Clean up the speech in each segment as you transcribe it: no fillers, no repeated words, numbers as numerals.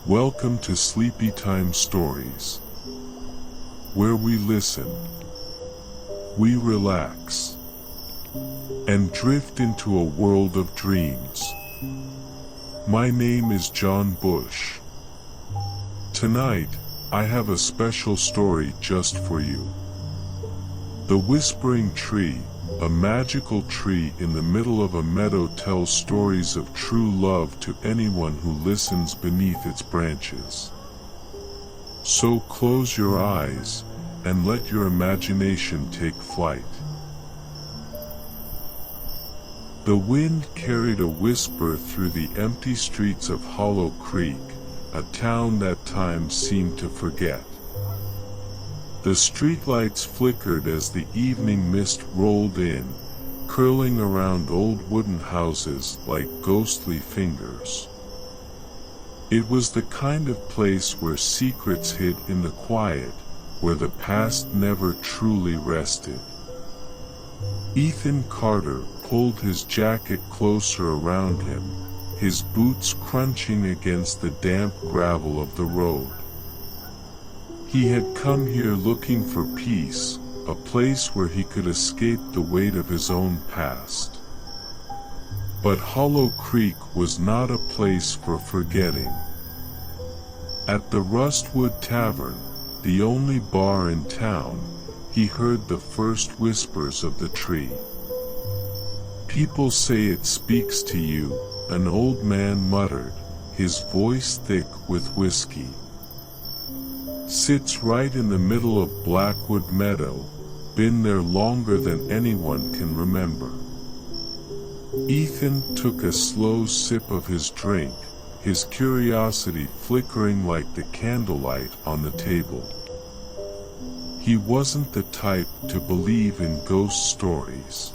Welcome to Sleepytime Stories, where we listen, we relax, and drift into a world of dreams. My name is John Bush. Tonight, I have a special story just for you. The Whispering Tree, a magical tree in the middle of a meadow, tells stories of true love to anyone who listens beneath its branches. So close your eyes and let your imagination take flight. The wind carried a whisper through the empty streets of Hollow Creek, a town that time seemed to forget. The streetlights flickered as the evening mist rolled in, curling around old wooden houses like ghostly fingers. It was the kind of place where secrets hid in the quiet, where the past never truly rested. Ethan Carter pulled his jacket closer around him, his boots crunching against the damp gravel of the road. He had come here looking for peace, a place where he could escape the weight of his own past. But Hollow Creek was not a place for forgetting. At the Rustwood Tavern, the only bar in town, he heard the first whispers of the tree. "People say it speaks to you," an old man muttered, his voice thick with whiskey. "Sits right in the middle of Blackwood Meadow, been there longer than anyone can remember." Ethan took a slow sip of his drink, his curiosity flickering like the candlelight on the table. He wasn't the type to believe in ghost stories.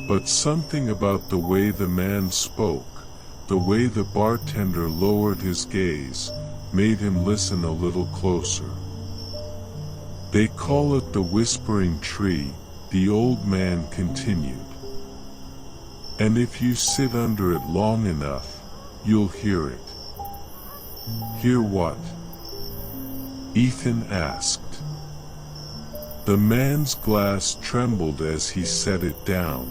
But something about the way the man spoke, the way the bartender lowered his gaze, made him listen a little closer. "They call it the Whispering Tree," the old man continued. "And if you sit under it long enough, you'll hear it." "Hear what?" Ethan asked. The man's glass trembled as he set it down.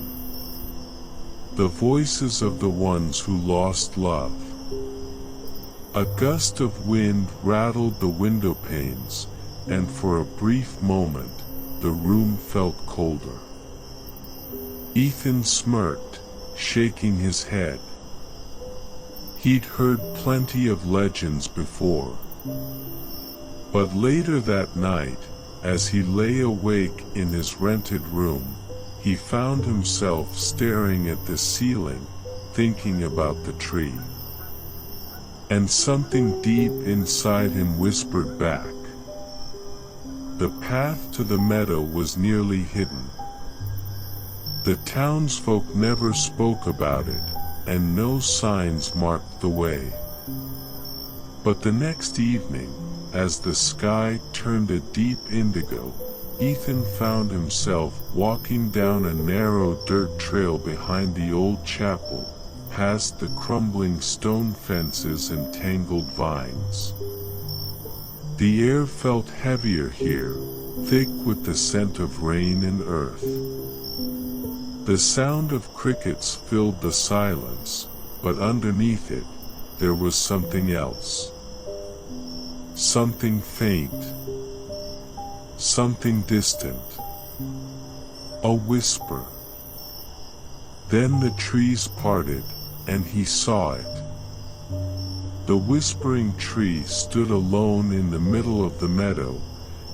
"The voices of the ones who lost love." A gust of wind rattled the window panes, and for a brief moment, the room felt colder. Ethan smirked, shaking his head. He'd heard plenty of legends before. But later that night, as he lay awake in his rented room, he found himself staring at the ceiling, thinking about the tree. And something deep inside him whispered back. The path to the meadow was nearly hidden. The townsfolk never spoke about it, and no signs marked the way. But the next evening, as the sky turned a deep indigo, Ethan found himself walking down a narrow dirt trail behind the old chapel, past the crumbling stone fences and tangled vines. The air felt heavier here, thick with the scent of rain and earth. The sound of crickets filled the silence, but underneath it, there was something else. Something faint. Something distant. A whisper. Then the trees parted, and he saw it. The Whispering Tree stood alone in the middle of the meadow,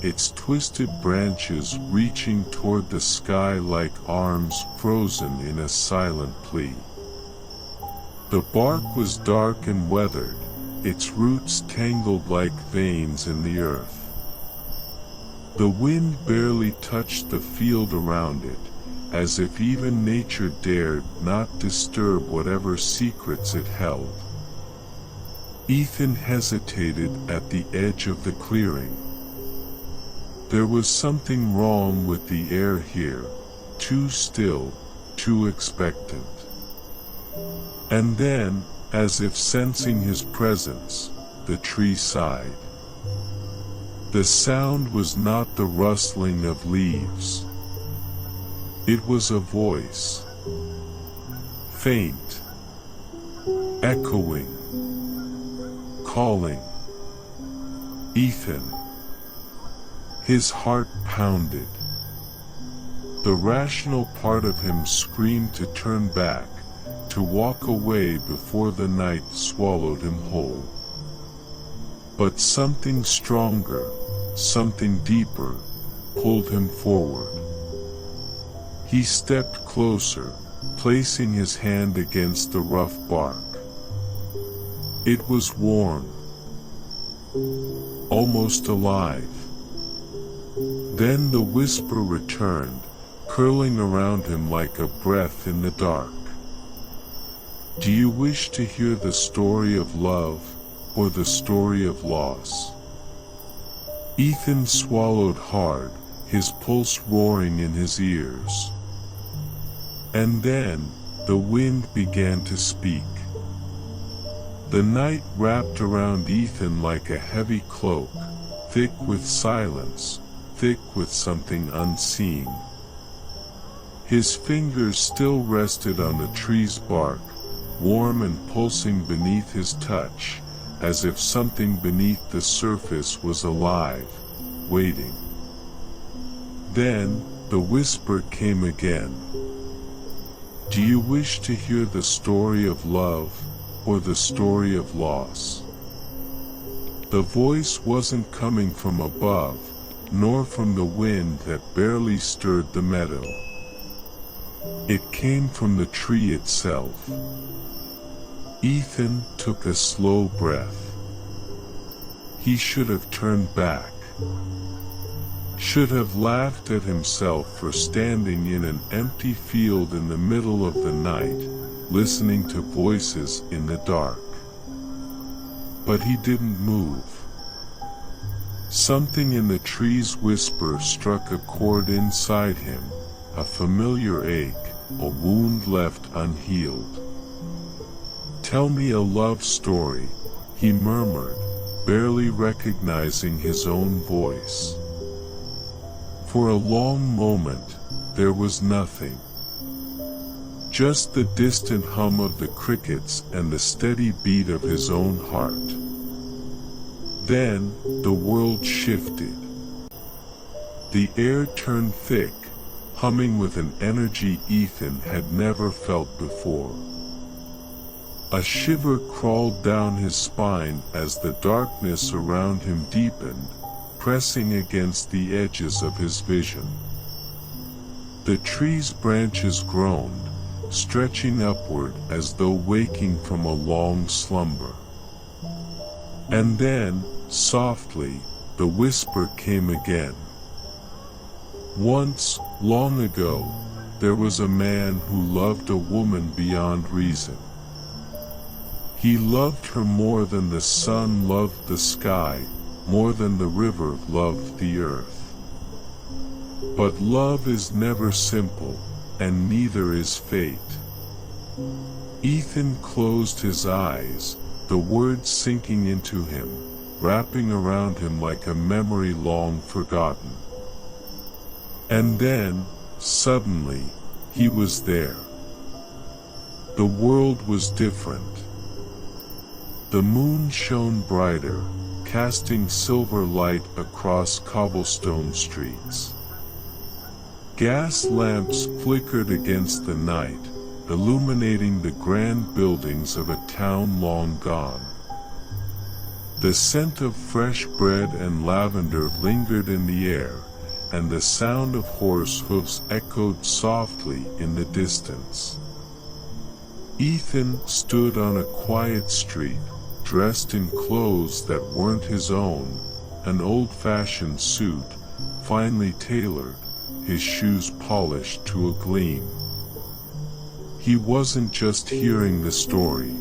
its twisted branches reaching toward the sky like arms frozen in a silent plea. The bark was dark and weathered, its roots tangled like veins in the earth. The wind barely touched the field around it, as if even nature dared not disturb whatever secrets it held. Ethan hesitated at the edge of the clearing. There was something wrong with the air here, too still, too expectant. And then, As if sensing his presence, the tree sighed. The sound was not the rustling of leaves. It was a voice. Faint. Echoing. Calling. Ethan. His heart pounded. The rational part of him screamed to turn back, to walk away before the night swallowed him whole. But something stronger, something deeper, pulled him forward. He stepped closer, placing his hand against the rough bark. It was warm, almost alive. Then the whisper returned, curling around him like a breath in the dark. Do you wish to hear the story of love, or the story of loss? Ethan swallowed hard, his pulse roaring in his ears. And then, the wind began to speak. The night wrapped around Ethan like a heavy cloak, thick with silence, thick with something unseen. His fingers still rested on the tree's bark, warm and pulsing beneath his touch, as if something beneath the surface was alive, waiting. Then, the whisper came again. Do you wish to hear the story of love, or the story of loss? The voice wasn't coming from above, nor from the wind that barely stirred the meadow. It came from the tree itself. Ethan took a slow breath. He should have turned back. Should have laughed at himself for standing in an empty field in the middle of the night, listening to voices in the dark. But he didn't move. Something in the tree's whisper struck a chord inside him, a familiar ache, a wound left unhealed. Tell me a love story, he murmured, barely recognizing his own voice. For a long moment, there was nothing. Just the distant hum of the crickets and the steady beat of his own heart. Then, the world shifted. The air turned thick, humming with an energy Ethan had never felt before. A shiver crawled down his spine as the darkness around him deepened, pressing against the edges of his vision. The tree's branches groaned, stretching upward as though waking from a long slumber. And then, softly, the whisper came again. Once, long ago, there was a man who loved a woman beyond reason. He loved her more than the sun loved the sky, more than the river loved the earth. But love is never simple, and neither is fate. Ethan closed his eyes, the words sinking into him, wrapping around him like a memory long forgotten. And then, suddenly, he was there. The world was different. The moon shone brighter, casting silver light across cobblestone streets. Gas lamps flickered against the night, illuminating the grand buildings of a town long gone. The scent of fresh bread and lavender lingered in the air, and the sound of horse hoofs echoed softly in the distance. Ethan stood on a quiet street, dressed in clothes that weren't his own, an old-fashioned suit, finely tailored, his shoes polished to a gleam. He wasn't just hearing the story.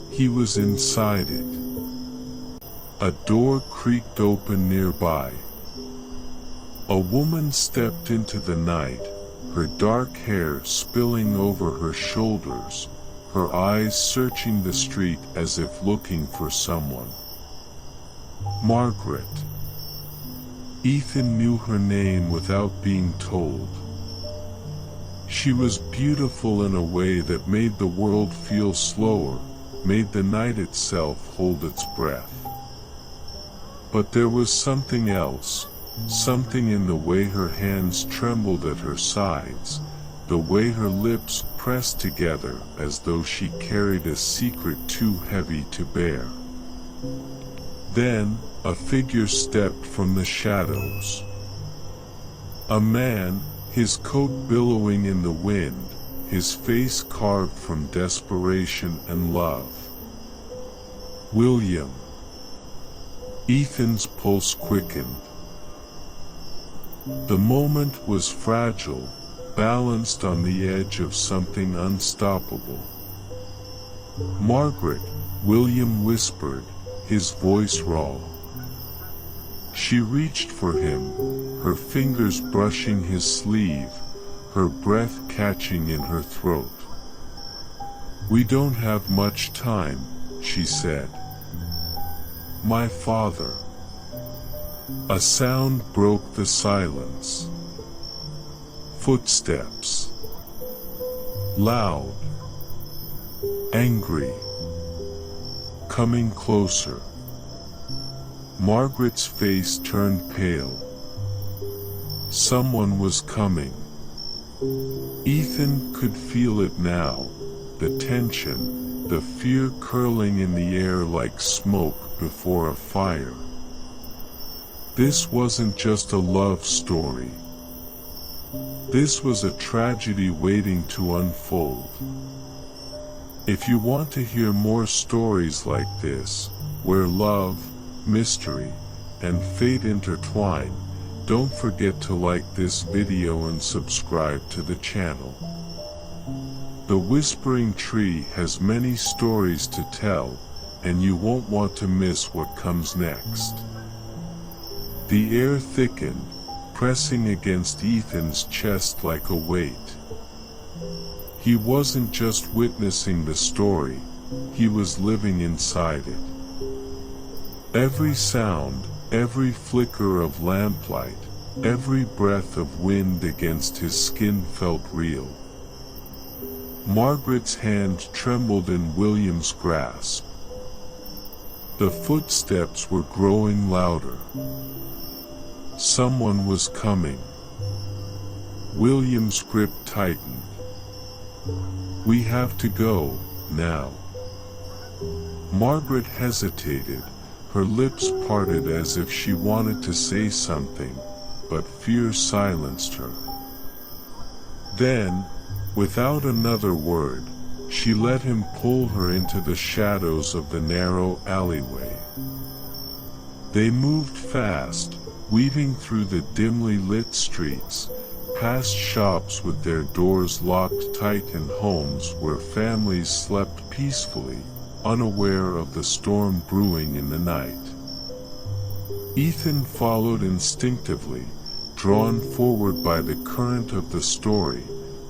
He was inside it. A door creaked open nearby. A woman stepped into the night, her dark hair spilling over her shoulders, her eyes searching the street as if looking for someone. Margaret. Ethan knew her name without being told. She was beautiful in a way that made the world feel slower, made the night itself hold its breath. But there was something else, something in the way her hands trembled at her sides, the way her lips pressed together as though she carried a secret too heavy to bear. Then, a figure stepped from the shadows. A man, his coat billowing in the wind, his face carved from desperation and love. William. Ethan's pulse quickened. The moment was fragile, balanced on the edge of something unstoppable. Margaret, William whispered, his voice raw. She reached for him, her fingers brushing his sleeve, her breath catching in her throat. "We don't have much time," she said. "My father." A sound broke the silence. Footsteps. Loud. Angry. Coming closer. Margaret's face turned pale. Someone was coming. Ethan could feel it now, the tension, the fear curling in the air like smoke before a fire. This wasn't just a love story. This was a tragedy waiting to unfold. If you want to hear more stories like this, where love, mystery, and fate intertwine, don't forget to like this video and subscribe to the channel. The Whispering Tree has many stories to tell, and you won't want to miss what comes next. The air thickened, pressing against Ethan's chest like a weight. He wasn't just witnessing the story, he was living inside it. Every sound, every flicker of lamplight, every breath of wind against his skin felt real. Margaret's hand trembled in William's grasp. The footsteps were growing louder. Someone was coming. William's grip tightened. "We have to go, now." Margaret hesitated, her lips parted as if she wanted to say something, but fear silenced her. Then, without another word, she let him pull her into the shadows of the narrow alleyway. They moved fast, weaving through the dimly lit streets, past shops with their doors locked tight and homes where families slept peacefully, unaware of the storm brewing in the night. Ethan followed instinctively, drawn forward by the current of the story,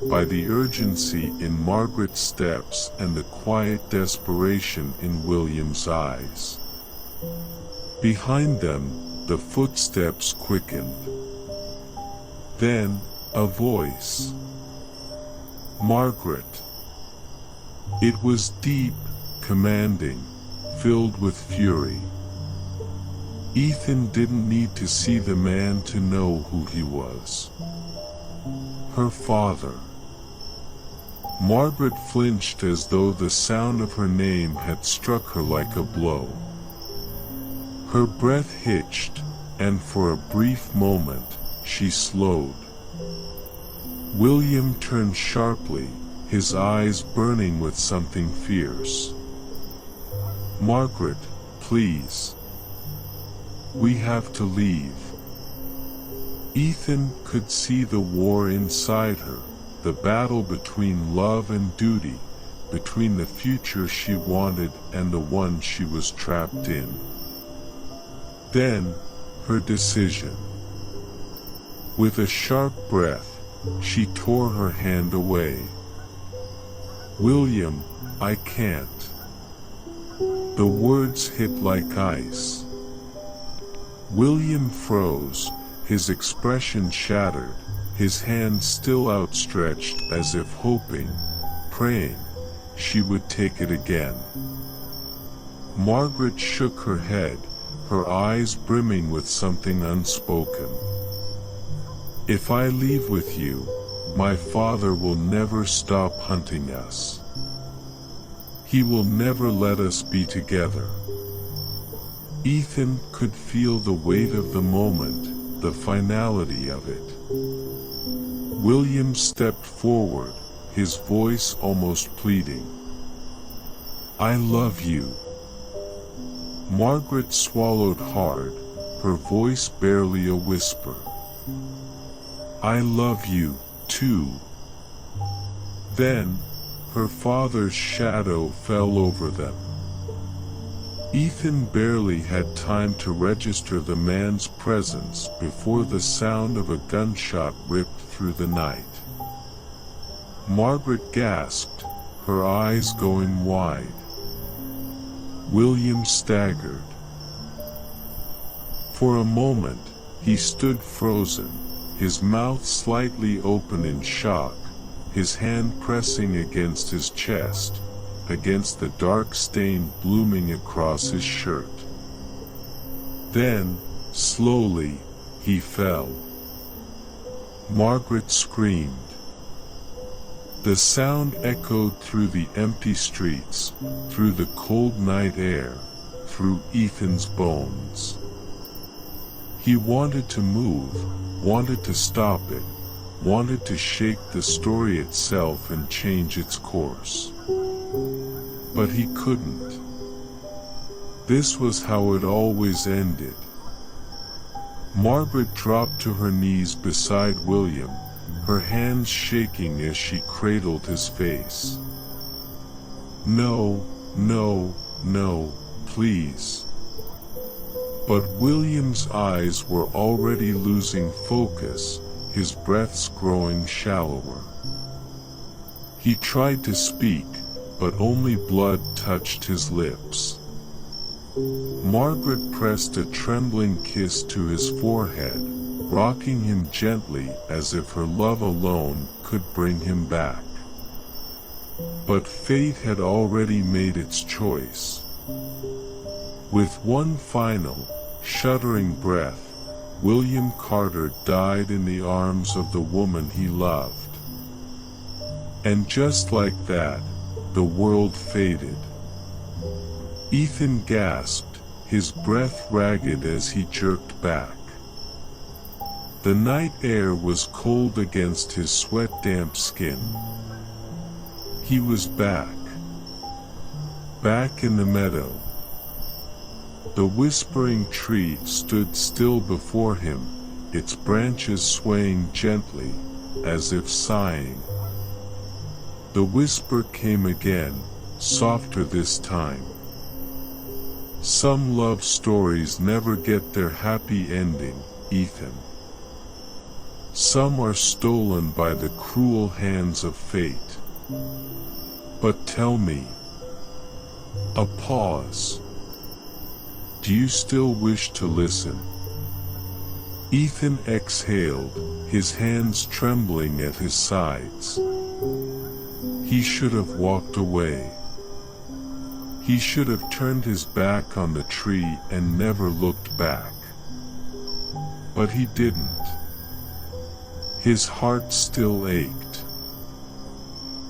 by the urgency in Margaret's steps and the quiet desperation in William's eyes. Behind them, the footsteps quickened. Then, a voice. "Margaret." It was deep, commanding, filled with fury. Ethan didn't need to see the man to know who he was. Her father. Margaret flinched as though the sound of her name had struck her like a blow. Her breath hitched, and for a brief moment, she slowed. William turned sharply, his eyes burning with something fierce. "Margaret, please. We have to leave." Ethan could see the war inside her, the battle between love and duty, between the future she wanted and the one she was trapped in. Then, her decision. With a sharp breath, she tore her hand away. "William, I can't." The words hit like ice. William froze, his expression shattered, his hand still outstretched as if hoping, praying, she would take it again. Margaret shook her head, her eyes brimming with something unspoken. "If I leave with you, my father will never stop hunting us. He will never let us be together." Ethan could feel the weight of the moment, the finality of it. William stepped forward, his voice almost pleading. "I love you." Margaret swallowed hard, her voice barely a whisper. "I love you, too." Then, her father's shadow fell over them. Ethan barely had time to register the man's presence before the sound of a gunshot ripped through the night. Margaret gasped, her eyes going wide. William staggered. For a moment, he stood frozen, his mouth slightly open in shock, his hand pressing against his chest, against the dark stain blooming across his shirt. Then, slowly, he fell. Margaret screamed. The sound echoed through the empty streets, through the cold night air, through Ethan's bones. He wanted to move, wanted to stop it, wanted to shake the story itself and change its course. But he couldn't. This was how it always ended. Margaret dropped to her knees beside William, her hands shaking as she cradled his face. "No, no, no, please." But William's eyes were already losing focus, his breaths growing shallower. He tried to speak, but only blood touched his lips. Margaret pressed a trembling kiss to his forehead, rocking him gently as if her love alone could bring him back. But fate had already made its choice. With one final, shuddering breath, William Carter died in the arms of the woman he loved. And just like that, the world faded. Ethan gasped, his breath ragged as he jerked back. The night air was cold against his sweat-damp skin. He was back. Back in the meadow. The whispering tree stood still before him, its branches swaying gently, as if sighing. The whisper came again, softer this time. "Some love stories never get their happy ending, Ethan. Some are stolen by the cruel hands of fate. But tell me." A pause. "Do you still wish to listen?" Ethan exhaled, his hands trembling at his sides. He should have walked away. He should have turned his back on the tree and never looked back. But he didn't. His heart still ached.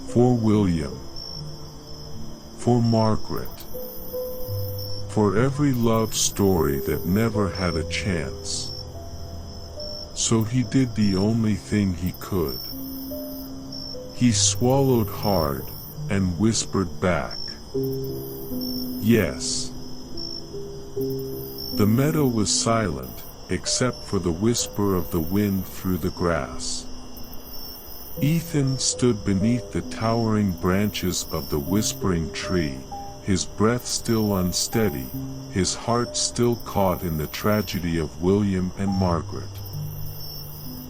For William. For Margaret. For every love story that never had a chance. So he did the only thing he could. He swallowed hard, and whispered back, "Yes." The meadow was silent, except for the whisper of the wind through the grass. Ethan stood beneath the towering branches of the whispering tree, his breath still unsteady, his heart still caught in the tragedy of William and Margaret.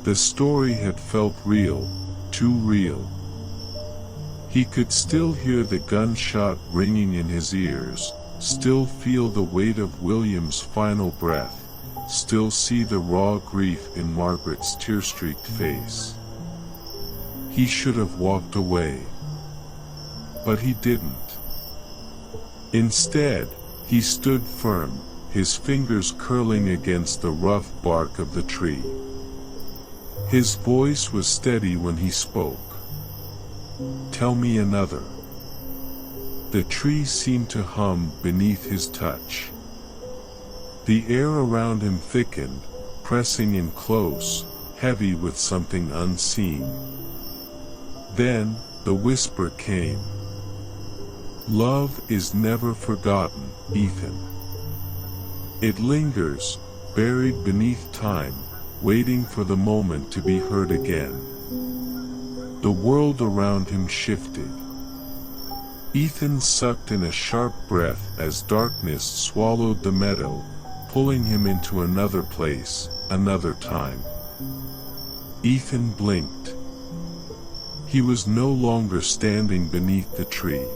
The story had felt real, too real. He could still hear the gunshot ringing in his ears, still feel the weight of William's final breath, still see the raw grief in Margaret's tear-streaked face. He should have walked away. But he didn't. Instead, he stood firm, his fingers curling against the rough bark of the tree. His voice was steady when he spoke. "Tell me another." The tree seemed to hum beneath his touch. The air around him thickened, pressing in close, heavy with something unseen. Then, the whisper came. "Love is never forgotten, Ethan. It lingers, buried beneath time, waiting for the moment to be heard again." The world around him shifted. Ethan sucked in a sharp breath as darkness swallowed the meadow, pulling him into another place, another time. Ethan blinked. He was no longer standing beneath the tree.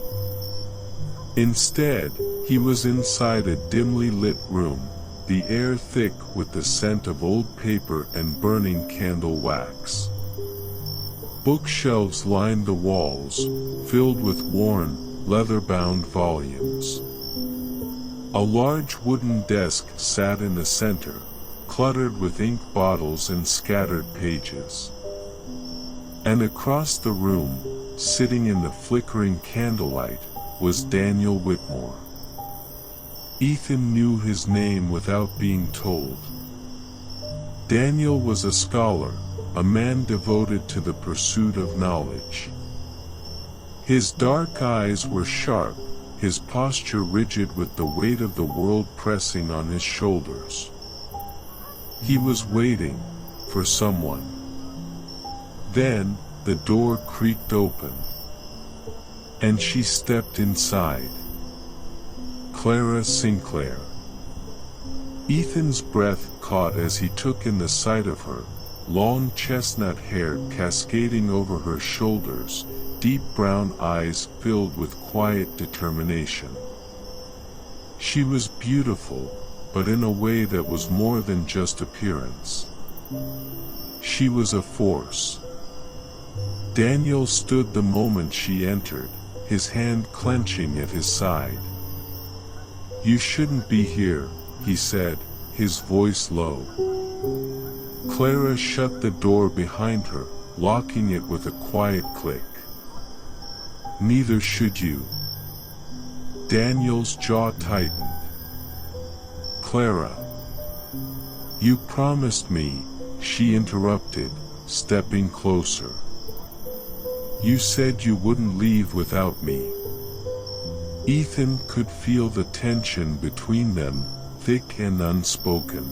Instead, he was inside a dimly lit room, the air thick with the scent of old paper and burning candle wax. Bookshelves lined the walls, filled with worn, leather-bound volumes. A large wooden desk sat in the center, cluttered with ink bottles and scattered pages. And across the room, sitting in the flickering candlelight, was Daniel Whitmore. Ethan knew his name without being told. Daniel was a scholar, a man devoted to the pursuit of knowledge. His dark eyes were sharp, his posture rigid with the weight of the world pressing on his shoulders. He was waiting for someone. Then, the door creaked open, and she stepped inside. Clara Sinclair. Ethan's breath caught as he took in the sight of her, long chestnut hair cascading over her shoulders, deep brown eyes filled with quiet determination. She was beautiful, but in a way that was more than just appearance. She was a force. Daniel stood the moment she entered, his hand clenching at his side. "You shouldn't be here," he said, his voice low. Clara shut the door behind her, locking it with a quiet click. "Neither should you." Daniel's jaw tightened. "Clara, you promised me," she interrupted, stepping closer. "You said you wouldn't leave without me." Ethan could feel the tension between them, thick and unspoken.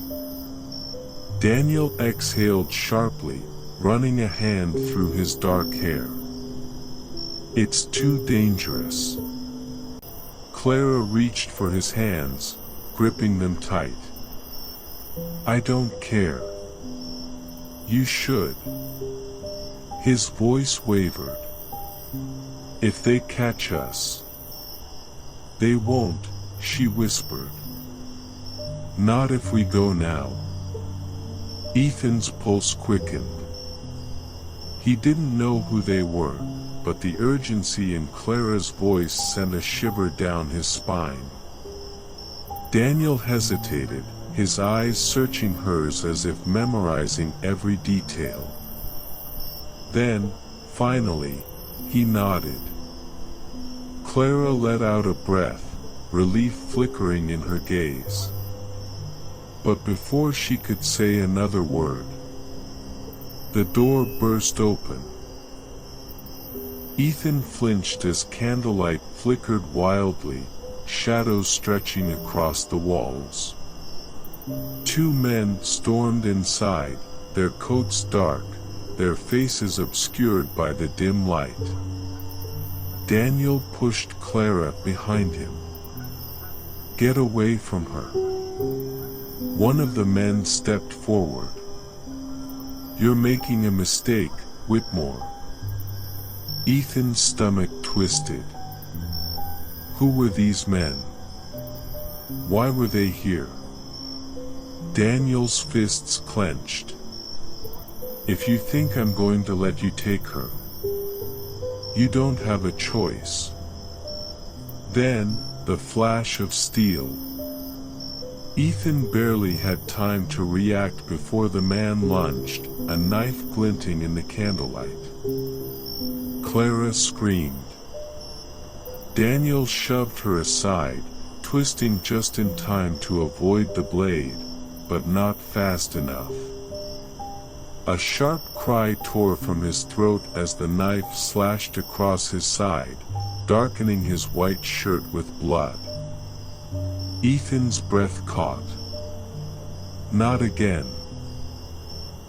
Daniel exhaled sharply, running a hand through his dark hair. "It's too dangerous." Clara reached for his hands, gripping them tight. "I don't care." "You should." His voice wavered. "If they catch us." "They won't," she whispered. "Not if we go now." Ethan's pulse quickened. He didn't know who they were, but the urgency in Clara's voice sent a shiver down his spine. Daniel hesitated, his eyes searching hers as if memorizing every detail. Then, finally, he nodded. Clara let out a breath, relief flickering in her gaze. But before she could say another word, the door burst open. Ethan flinched as candlelight flickered wildly, shadows stretching across the walls. Two men stormed inside, their coats dark, their faces obscured by the dim light. Daniel pushed Clara behind him. "Get away from her." One of the men stepped forward. "You're making a mistake, Whitmore." Ethan's stomach twisted. Who were these men? Why were they here? Daniel's fists clenched. If you think I'm going to let you take her, you don't have a choice. Then, the flash of steel. Ethan barely had time to react before the man lunged, a knife glinting in the candlelight. Clara screamed. Daniel shoved her aside, twisting just in time to avoid the blade, but not fast enough. A sharp cry tore from his throat as the knife slashed across his side, darkening his white shirt with blood. Ethan's breath caught. Not again.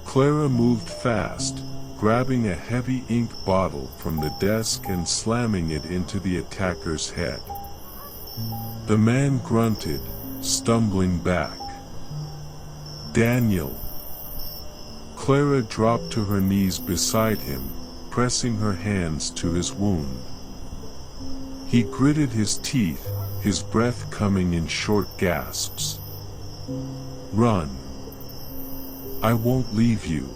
Clara moved fast, grabbing a heavy ink bottle from the desk and slamming it into the attacker's head. The man grunted, stumbling back. Daniel. Clara dropped to her knees beside him, pressing her hands to his wound. He gritted his teeth, his breath coming in short gasps. Run. I won't leave you.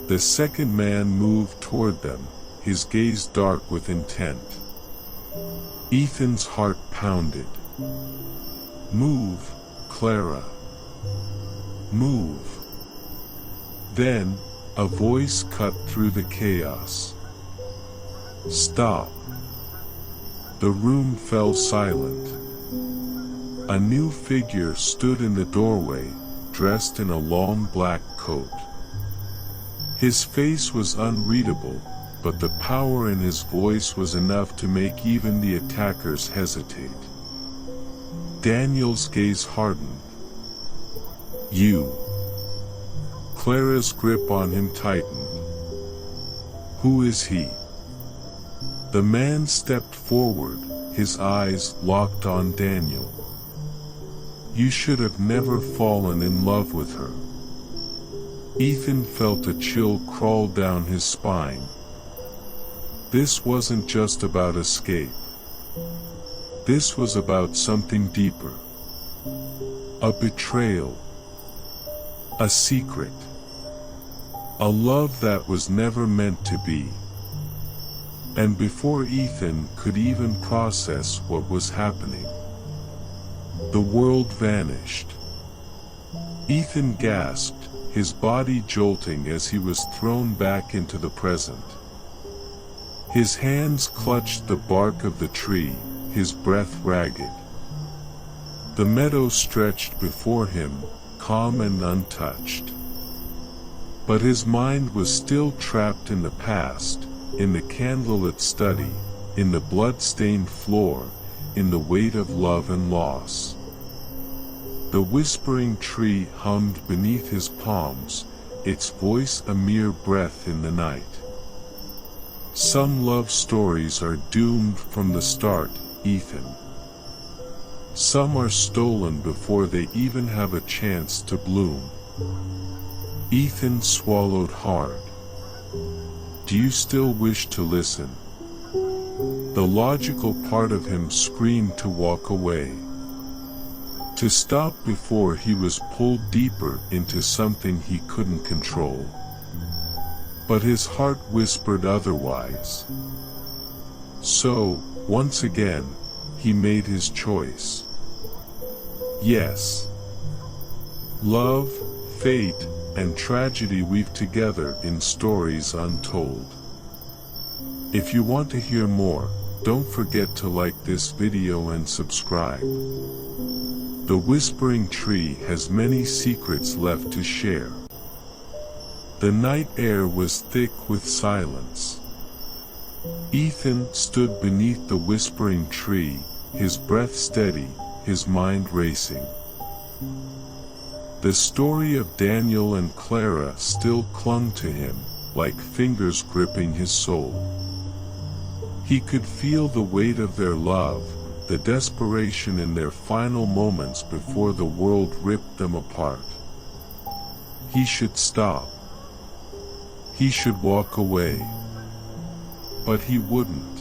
The second man moved toward them, his gaze dark with intent. Ethan's heart pounded. Move, Clara. Move. Then, a voice cut through the chaos. Stop. The room fell silent. A new figure stood in the doorway, dressed in a long black coat. His face was unreadable, but the power in his voice was enough to make even the attackers hesitate. Daniel's gaze hardened. You. Clara's grip on him tightened. Who is he? The man stepped forward, his eyes locked on Daniel. You should have never fallen in love with her. Ethan felt a chill crawl down his spine. This wasn't just about escape. This was about something deeper. A betrayal. A secret. A love that was never meant to be. And before Ethan could even process what was happening, the world vanished. Ethan gasped, his body jolting as he was thrown back into the present. His hands clutched the bark of the tree, his breath ragged. The meadow stretched before him, calm and untouched. But his mind was still trapped in the past, in the candlelit study, in the blood-stained floor, in the weight of love and loss. The whispering tree hummed beneath his palms, its voice a mere breath in the night. Some love stories are doomed from the start, Ethan. Some are stolen before they even have a chance to bloom. Ethan swallowed hard. Do you still wish to listen? The logical part of him screamed to walk away. To stop before he was pulled deeper into something he couldn't control. But his heart whispered otherwise. So, once again, he made his choice. Yes. Love, fate, and tragedy weave together in stories untold. If you want to hear more, don't forget to like this video and subscribe. The whispering tree has many secrets left to share. The night air was thick with silence. Ethan stood beneath the whispering tree, his breath steady, his mind racing. The story of Daniel and Clara still clung to him, like fingers gripping his soul. He could feel the weight of their love, the desperation in their final moments before the world ripped them apart. He should stop. He should walk away. But he wouldn't.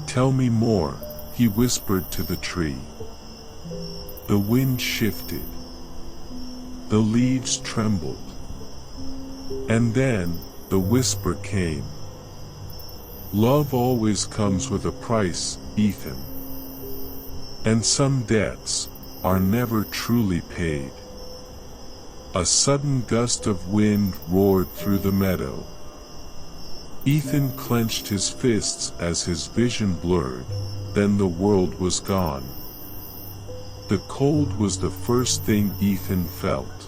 "Tell me more," he whispered to the tree. The wind shifted. The leaves trembled. And then, the whisper came. "Love always comes with a price, Ethan. And some debts are never truly paid." A sudden gust of wind roared through the meadow. Ethan clenched his fists as his vision blurred, then the world was gone. The cold was the first thing Ethan felt.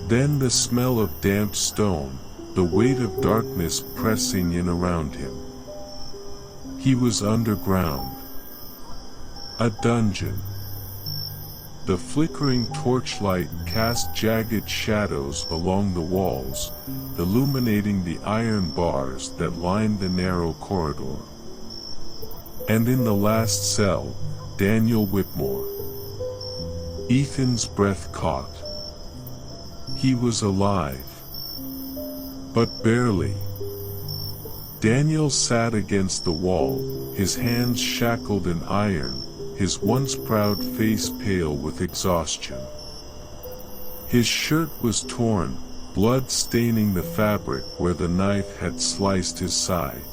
Then the smell of damp stone, the weight of darkness pressing in around him. He was underground. A dungeon. The flickering torchlight cast jagged shadows along the walls, illuminating the iron bars that lined the narrow corridor. And in the last cell, Daniel Whitmore. Ethan's breath caught. He was alive. But barely. Daniel sat against the wall, his hands shackled in iron, his once proud face pale with exhaustion. His shirt was torn, blood staining the fabric where the knife had sliced his side.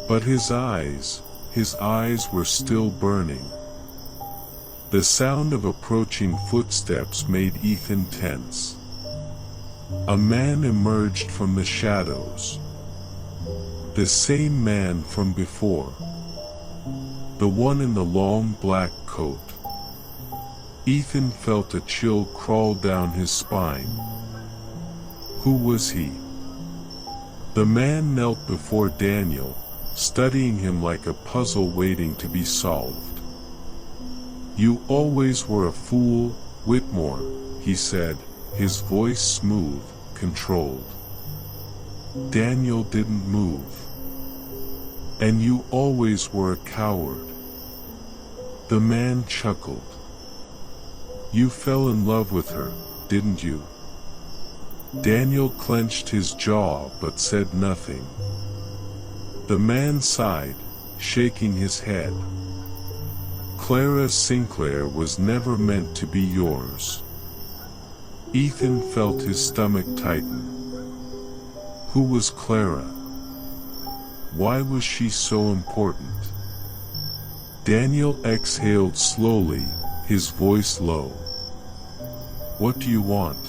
But his eyes were still burning. The sound of approaching footsteps made Ethan tense. A man emerged from the shadows. The same man from before. The one in the long black coat. Ethan felt a chill crawl down his spine. Who was he? The man knelt before Daniel, studying him like a puzzle waiting to be solved. "You always were a fool, Whitmore," he said, his voice smooth, controlled. Daniel didn't move. "And you always were a coward." The man chuckled. "You fell in love with her, didn't you?" Daniel clenched his jaw but said nothing. The man sighed, shaking his head. "Clara Sinclair was never meant to be yours." Ethan felt his stomach tighten. Who was Clara? Why was she so important? Daniel exhaled slowly, his voice low. "What do you want?"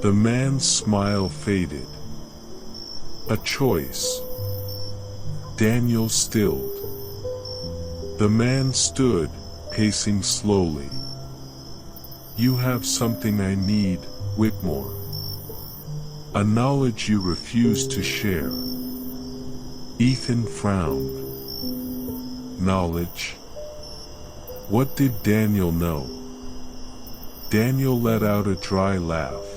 The man's smile faded. "A choice." Daniel stilled. The man stood, pacing slowly. "You have something I need, Whitmore. A knowledge you refuse to share." Ethan frowned. Knowledge? What did Daniel know? Daniel let out a dry laugh.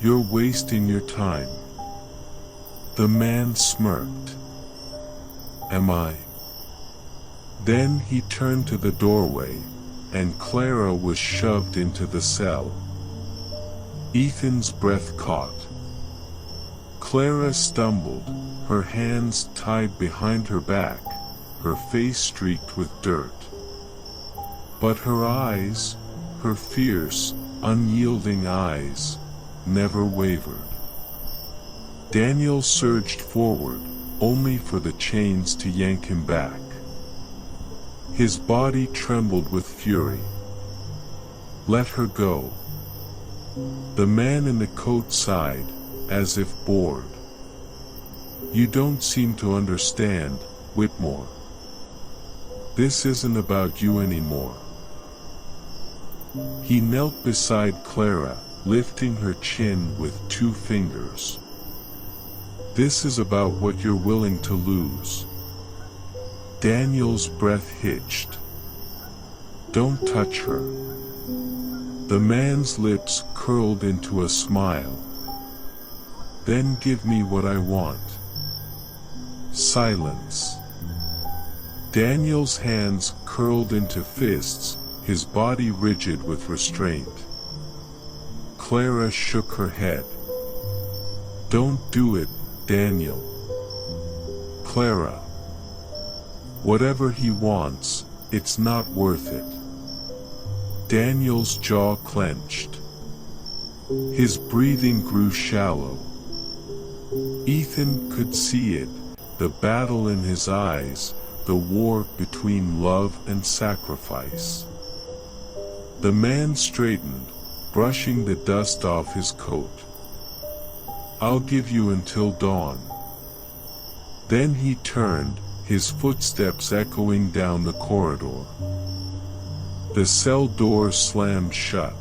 "You're wasting your time." The man smirked. "Am I?" Then he turned to the doorway, and Clara was shoved into the cell. Ethan's breath caught. Clara stumbled, her hands tied behind her back, her face streaked with dirt. But her eyes, her fierce, unyielding eyes, never wavered. Daniel surged forward, only for the chains to yank him back. His body trembled with fury. "Let her go." The man in the coat sighed, as if bored. "You don't seem to understand, Whitmore. This isn't about you anymore." He knelt beside Clara, lifting her chin with 2 fingers. "This is about what you're willing to lose." Daniel's breath hitched. "Don't touch her." The man's lips curled into a smile. "Then give me what I want." Silence. Daniel's hands curled into fists, his body rigid with restraint. Clara shook her head. Don't do it, Daniel. Clara. Whatever he wants, it's not worth it. Daniel's jaw clenched. His breathing grew shallow. Ethan could see it, the battle in his eyes, the war between love and sacrifice. The man straightened, brushing the dust off his coat. I'll give you until dawn. Then he turned, his footsteps echoing down the corridor. The cell door slammed shut.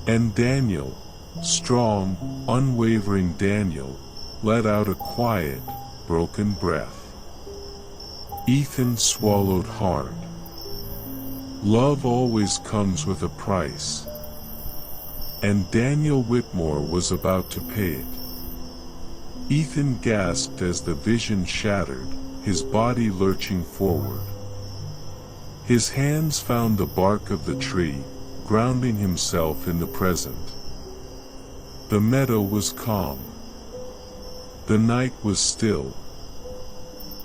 And Daniel, strong, unwavering Daniel, let out a quiet, broken breath. Ethan swallowed hard. Love always comes with a price. And Daniel Whitmore was about to pay it. Ethan gasped as the vision shattered, his body lurching forward. His hands found the bark of the tree, grounding himself in the present. The meadow was calm. The night was still.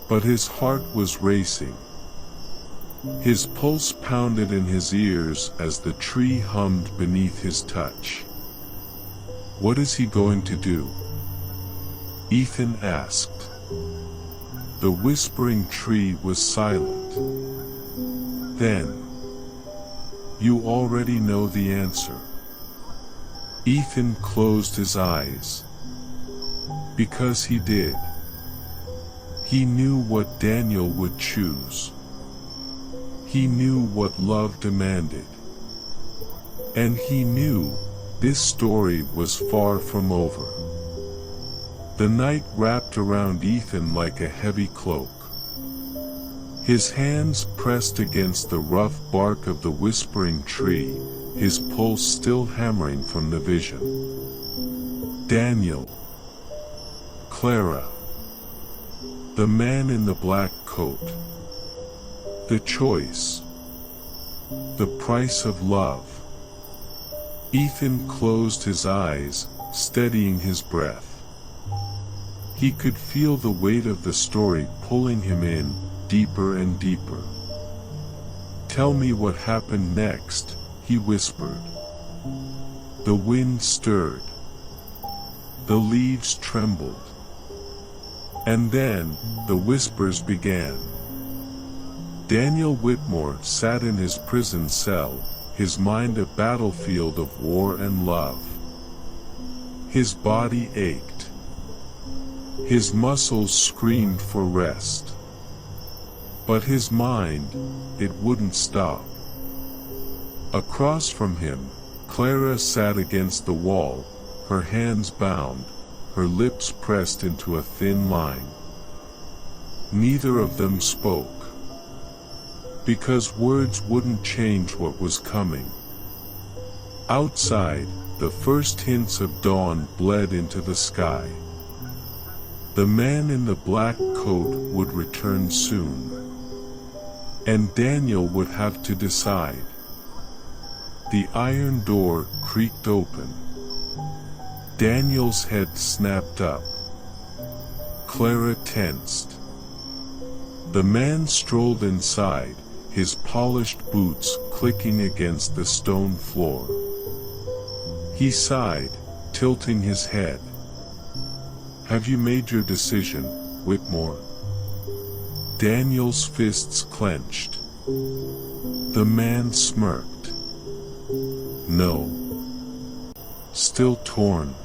But his heart was racing. His pulse pounded in his ears as the tree hummed beneath his touch. What is he going to do? Ethan asked. The whispering tree was silent. Then, you already know the answer. Ethan closed his eyes. Because he did. He knew what Daniel would choose. He knew what love demanded. And he knew this story was far from over. The night wrapped around Ethan like a heavy cloak. His hands pressed against the rough bark of the whispering tree, his pulse still hammering from the vision. Daniel. Clara. The man in the black coat. The choice. The price of love. Ethan closed his eyes, steadying his breath. He could feel the weight of the story pulling him in, deeper and deeper. Tell me what happened next, he whispered. The wind stirred. The leaves trembled. And then, the whispers began. Daniel Whitmore sat in his prison cell, his mind a battlefield of war and love. His body ached. His muscles screamed for rest. But his mind, it wouldn't stop. Across from him, Clara sat against the wall, her hands bound, her lips pressed into a thin line. Neither of them spoke. Because words wouldn't change what was coming. Outside, the first hints of dawn bled into the sky. The man in the black coat would return soon. And Daniel would have to decide. The iron door creaked open. Daniel's head snapped up. Clara tensed. The man strolled inside, his polished boots clicking against the stone floor. He sighed, tilting his head. Have you made your decision, Whitmore? Daniel's fists clenched. The man smirked. No. Still torn.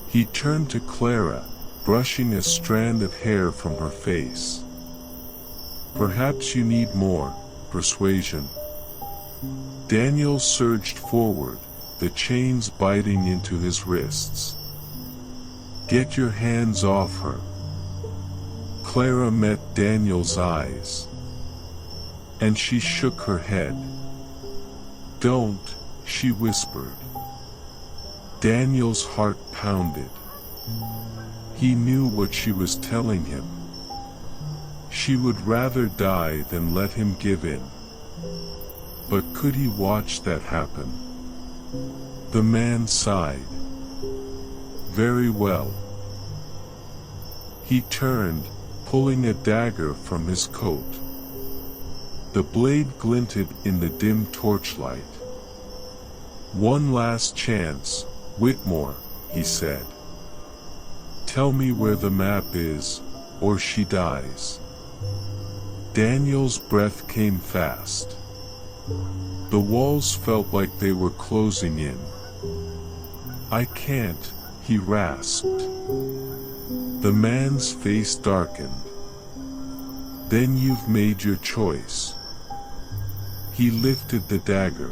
He turned to Clara, brushing a strand of hair from her face. Perhaps you need more persuasion. Daniel surged forward, the chains biting into his wrists. Get your hands off her. Clara met Daniel's eyes. And she shook her head. Don't, she whispered. Daniel's heart pounded. He knew what she was telling him. She would rather die than let him give in. But could he watch that happen? The man sighed. Very well. He turned, pulling a dagger from his coat. The blade glinted in the dim torchlight. One last chance, Whitmore, he said. Tell me where the map is, or she dies. Daniel's breath came fast. The walls felt like they were closing in. I can't, he rasped. The man's face darkened. Then you've made your choice. He lifted the dagger.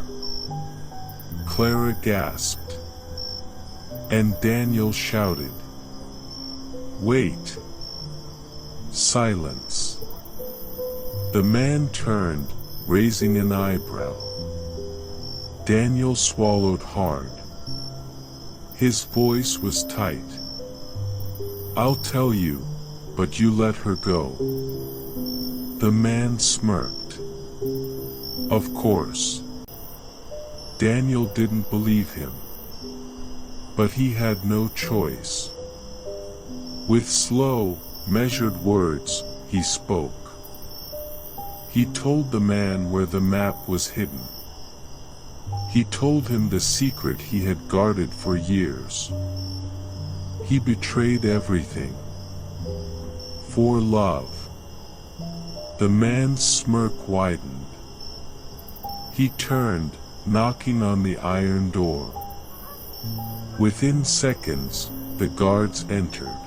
Clara gasped. And Daniel shouted. Wait. Silence. The man turned, raising an eyebrow. Daniel swallowed hard. His voice was tight. I'll tell you, but you let her go. The man smirked. Of course. Daniel didn't believe him. But he had no choice. With slow, measured words, he spoke. He told the man where the map was hidden. He told him the secret he had guarded for years. He betrayed everything. For love. The man's smirk widened. He turned, knocking on the iron door. Within seconds, the guards entered.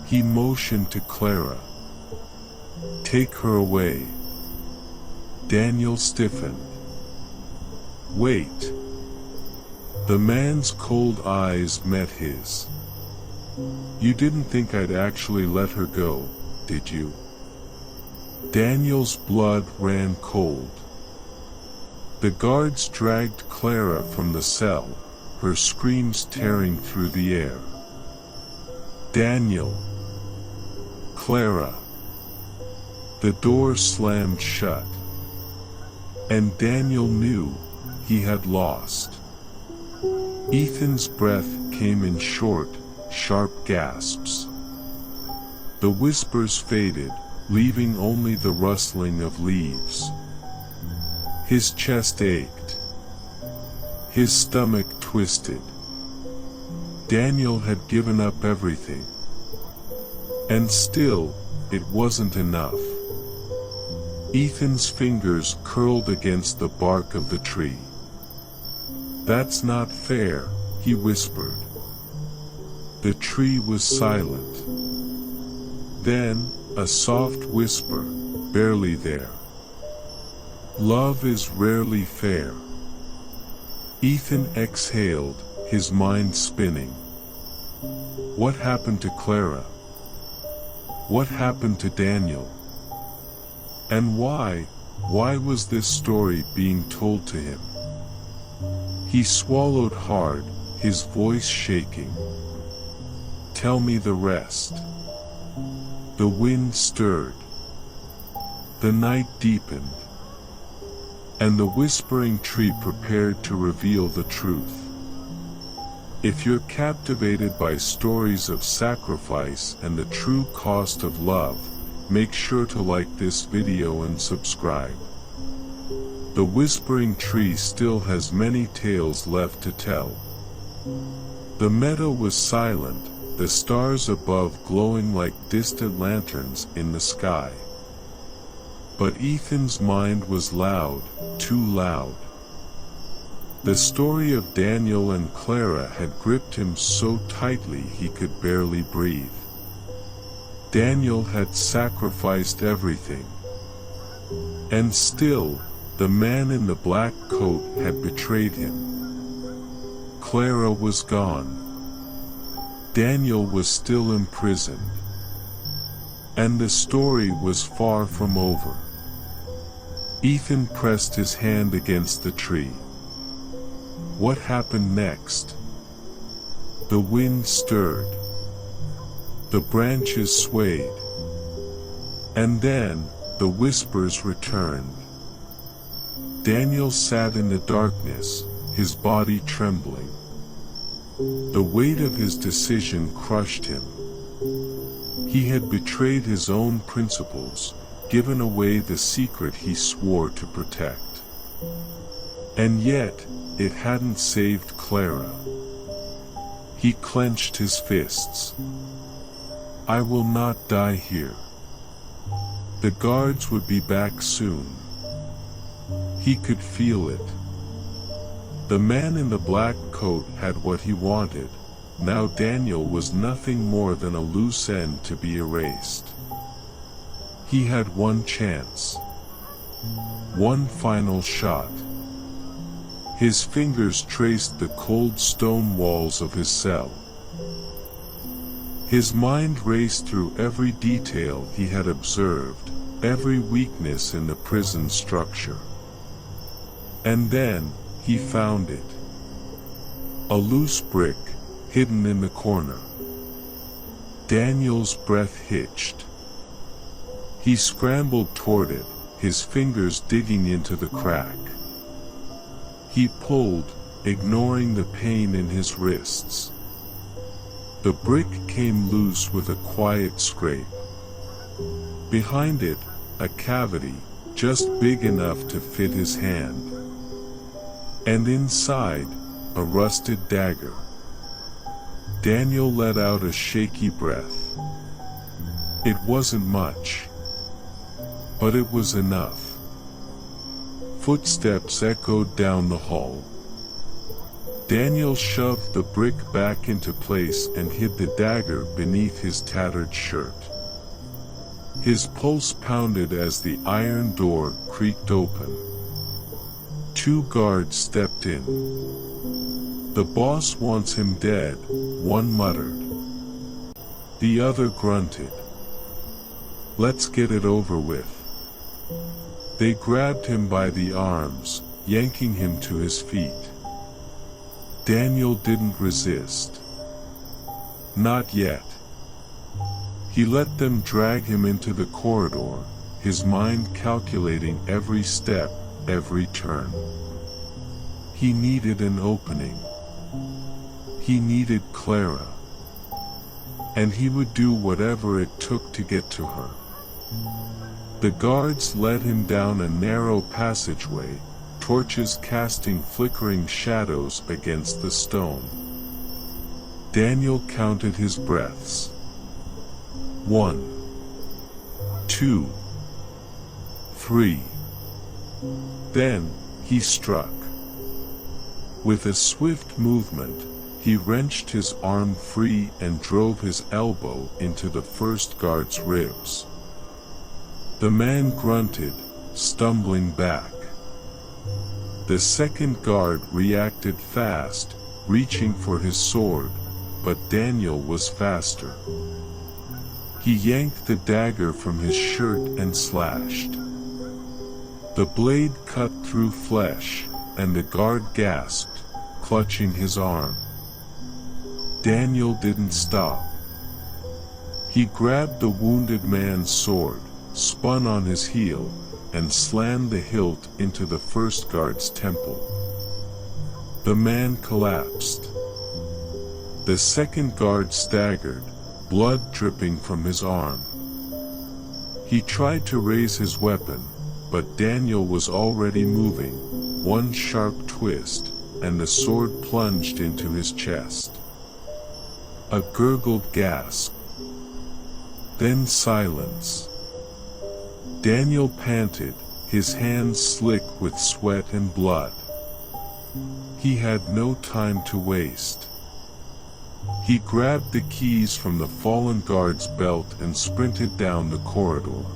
He motioned to Clara. Take her away. Daniel stiffened. Wait. The man's cold eyes met his. You didn't think I'd actually let her go, did you? Daniel's blood ran cold. The guards dragged Clara from the cell, her screams tearing through the air. Daniel. Clara. The door slammed shut. And Daniel knew he had lost. Ethan's breath came in short, sharp gasps. The whispers faded, leaving only the rustling of leaves. His chest ached. His stomach twisted. Daniel had given up everything. And still, it wasn't enough. Ethan's fingers curled against the bark of the tree. That's not fair, he whispered. The tree was silent. Then, a soft whisper, barely there. Love is rarely fair. Ethan exhaled, his mind spinning. What happened to Clara? What happened to Daniel? And why was this story being told to him? He swallowed hard, his voice shaking. Tell me the rest. The wind stirred. The night deepened. And the whispering tree prepared to reveal the truth. If you're captivated by stories of sacrifice and the true cost of love, make sure to like this video and subscribe. The whispering tree still has many tales left to tell. The meadow was silent, the stars above glowing like distant lanterns in the sky. But Ethan's mind was loud, too loud. The story of Daniel and Clara had gripped him so tightly he could barely breathe. Daniel had sacrificed everything. And still, the man in the black coat had betrayed him. Clara was gone. Daniel was still imprisoned. And the story was far from over. Ethan pressed his hand against the tree. What happened next? The wind stirred. The branches swayed. And then, the whispers returned. Daniel sat in the darkness, his body trembling. The weight of his decision crushed him. He had betrayed his own principles, given away the secret he swore to protect. And yet, it hadn't saved Clara. He clenched his fists. I will not die here. The guards would be back soon. He could feel it. The man in the black coat had what he wanted. Now Daniel was nothing more than a loose end to be erased. He had one chance. One final shot. His fingers traced the cold stone walls of his cell. His mind raced through every detail he had observed, every weakness in the prison structure. And then, he found it. A loose brick, hidden in the corner. Daniel's breath hitched. He scrambled toward it, his fingers digging into the crack. He pulled, ignoring the pain in his wrists. The brick came loose with a quiet scrape. Behind it, a cavity, just big enough to fit his hand. And inside, a rusted dagger. Daniel let out a shaky breath. It wasn't much. But it was enough. Footsteps echoed down the hall. Daniel shoved the brick back into place and hid the dagger beneath his tattered shirt. His pulse pounded as the iron door creaked open. 2 guards stepped in. The boss wants him dead, one muttered. The other grunted. Let's get it over with. They grabbed him by the arms, yanking him to his feet. Daniel didn't resist. Not yet. He let them drag him into the corridor, his mind calculating every step, every turn. He needed an opening. He needed Clara. And he would do whatever it took to get to her. The guards led him down a narrow passageway, torches casting flickering shadows against the stone. Daniel counted his breaths. 1, 2, 3. Then, he struck. With a swift movement, he wrenched his arm free and drove his elbow into the first guard's ribs. The man grunted, stumbling back. The second guard reacted fast, reaching for his sword, but Daniel was faster. He yanked the dagger from his shirt and slashed. The blade cut through flesh, and the guard gasped, clutching his arm. Daniel didn't stop. He grabbed the wounded man's sword, spun on his heel, and slammed the hilt into the first guard's temple. The man collapsed. The second guard staggered, blood dripping from his arm. He tried to raise his weapon, but Daniel was already moving. One sharp twist, and the sword plunged into his chest. A gurgled gasp. Then silence. Daniel panted, his hands slick with sweat and blood. He had no time to waste. He grabbed the keys from the fallen guard's belt and sprinted down the corridor.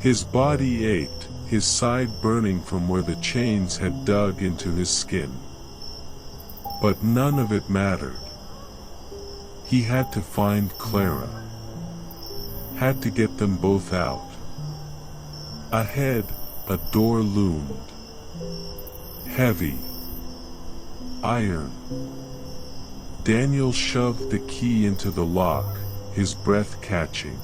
His body ached, his side burning from where the chains had dug into his skin. But none of it mattered. He had to find Clara. Had to get them both out. Ahead, a door loomed. Heavy. Iron. Daniel shoved the key into the lock, his breath catching.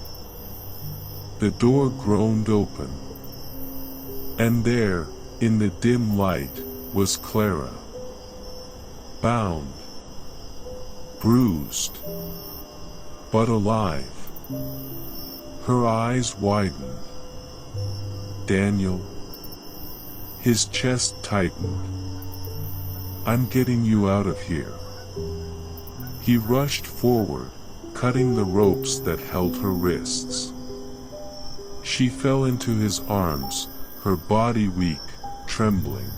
The door groaned open. And there, in the dim light, was Clara. Bound, bruised, but alive. Her eyes widened. "Daniel." His chest tightened. "I'm getting you out of here." He rushed forward, cutting the ropes that held her wrists. She fell into his arms, her body weak, trembling.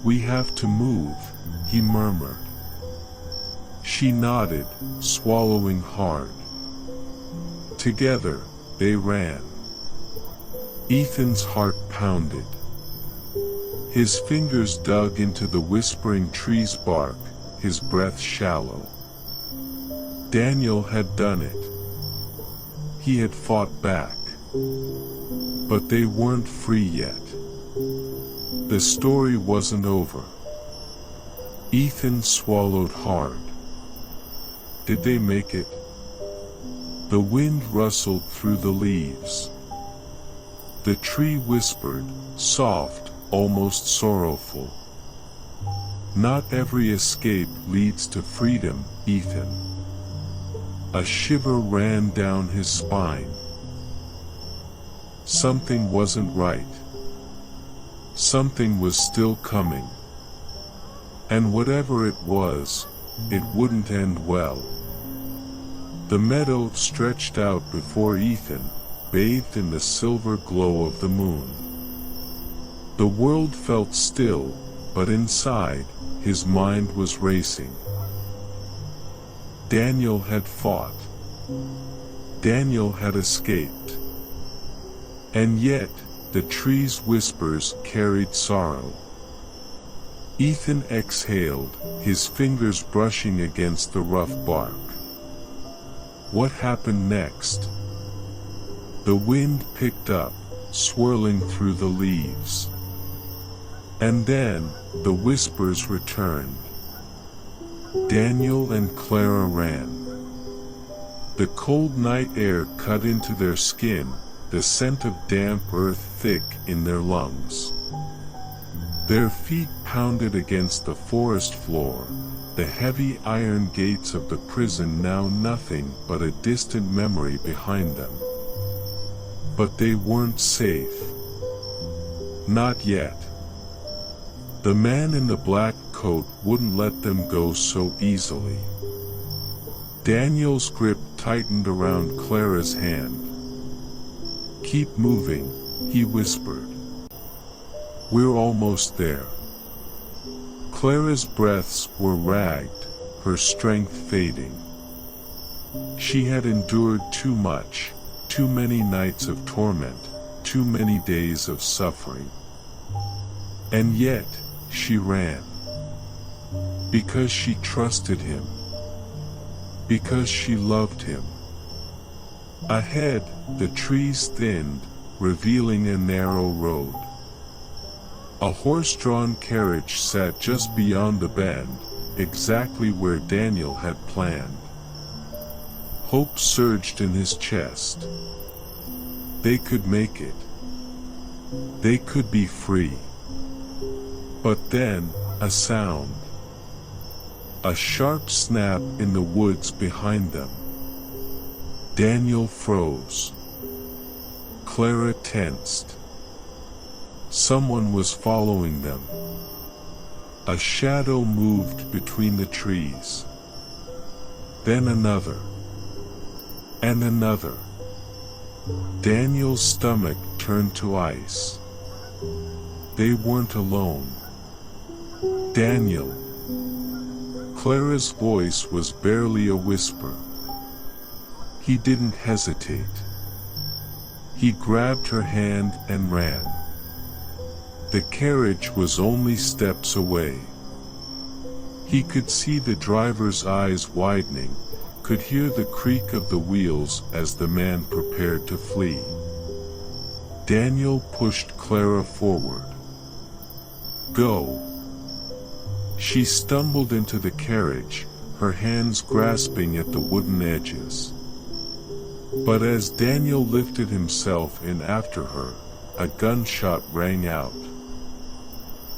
"We have to move," he murmured. She nodded, swallowing hard. Together, they ran. Ethan's heart pounded. His fingers dug into the whispering tree's bark, his breath shallow. Daniel had done it. He had fought back. But they weren't free yet. The story wasn't over. Ethan swallowed hard. Did they make it? The wind rustled through the leaves. The tree whispered, soft, almost sorrowful. "Not every escape leads to freedom, Ethan." A shiver ran down his spine. Something wasn't right. Something was still coming. And whatever it was, it wouldn't end well. The meadow stretched out before Ethan, bathed in the silver glow of the moon. The world felt still, but inside, his mind was racing. Daniel had fought. Daniel had escaped. And yet, the tree's whispers carried sorrow. Ethan exhaled, his fingers brushing against the rough bark. What happened next? The wind picked up, swirling through the leaves. And then, the whispers returned. Daniel and Clara ran. The cold night air cut into their skin, the scent of damp earth thick in their lungs. Their feet pounded against the forest floor, the heavy iron gates of the prison now nothing but a distant memory behind them. But they weren't safe. Not yet. The man in the black coat wouldn't let them go so easily. Daniel's grip tightened around Clara's hand. "Keep moving," he whispered. "We're almost there." Clara's breaths were ragged, her strength fading. She had endured too much, too many nights of torment, too many days of suffering. And yet, she ran. Because she trusted him. Because she loved him. Ahead, the trees thinned, revealing a narrow road. A horse-drawn carriage sat just beyond the bend, exactly where Daniel had planned. Hope surged in his chest. They could make it. They could be free. But then, a sound. A sharp snap in the woods behind them. Daniel froze. Clara tensed. Someone was following them. A shadow moved between the trees. Then another. And another. Daniel's stomach turned to ice. They weren't alone. "Daniel." Clara's voice was barely a whisper. He didn't hesitate. He grabbed her hand and ran. The carriage was only steps away. He could see the driver's eyes widening, could hear the creak of the wheels as the man prepared to flee. Daniel pushed Clara forward. "Go." She stumbled into the carriage, her hands grasping at the wooden edges. But as Daniel lifted himself in after her, a gunshot rang out.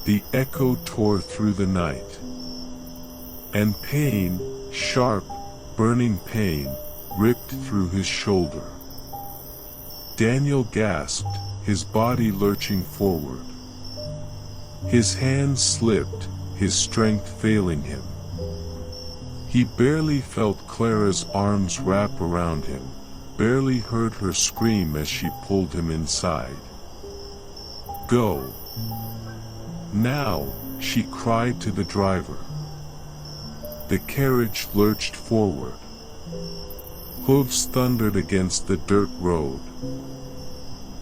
The echo tore through the night. And pain, Sharp, burning pain ripped through his shoulder. Daniel gasped, his body lurching forward. His hands slipped, his strength failing him. He barely felt Clara's arms wrap around him, barely heard her scream as she pulled him inside. "Go! Now!" she cried to the driver. The carriage lurched forward. Hooves thundered against the dirt road.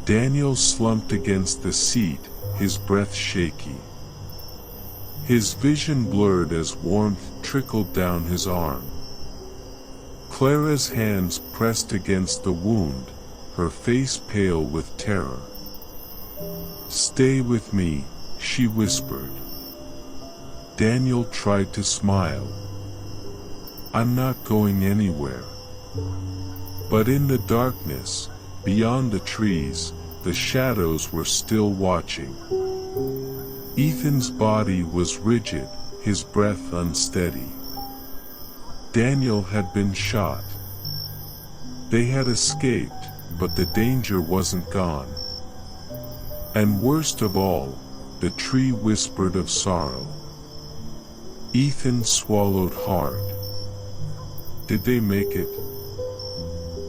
Daniel slumped against the seat, his breath shaky. His vision blurred as warmth trickled down his arm. Clara's hands pressed against the wound, her face pale with terror. "Stay with me," she whispered. Daniel tried to smile. "I'm not going anywhere." But in the darkness, beyond the trees, the shadows were still watching. Ethan's body was rigid, his breath unsteady. Daniel had been shot. They had escaped, but the danger wasn't gone. And worst of all, the tree whispered of sorrow. Ethan swallowed hard. Did they make it?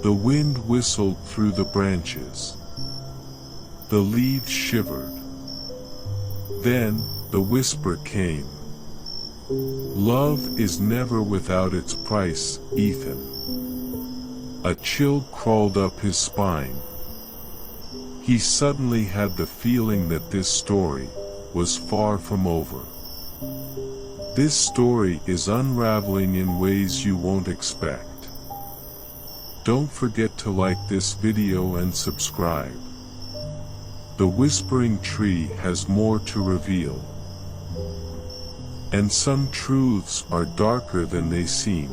The wind whistled through the branches. The leaves shivered. Then, the whisper came. "Love is never without its price, Ethan." A chill crawled up his spine. He suddenly had the feeling that this story was far from over. This story is unraveling in ways you won't expect. Don't forget to like this video and subscribe. The Whispering Tree has more to reveal. And some truths are darker than they seem.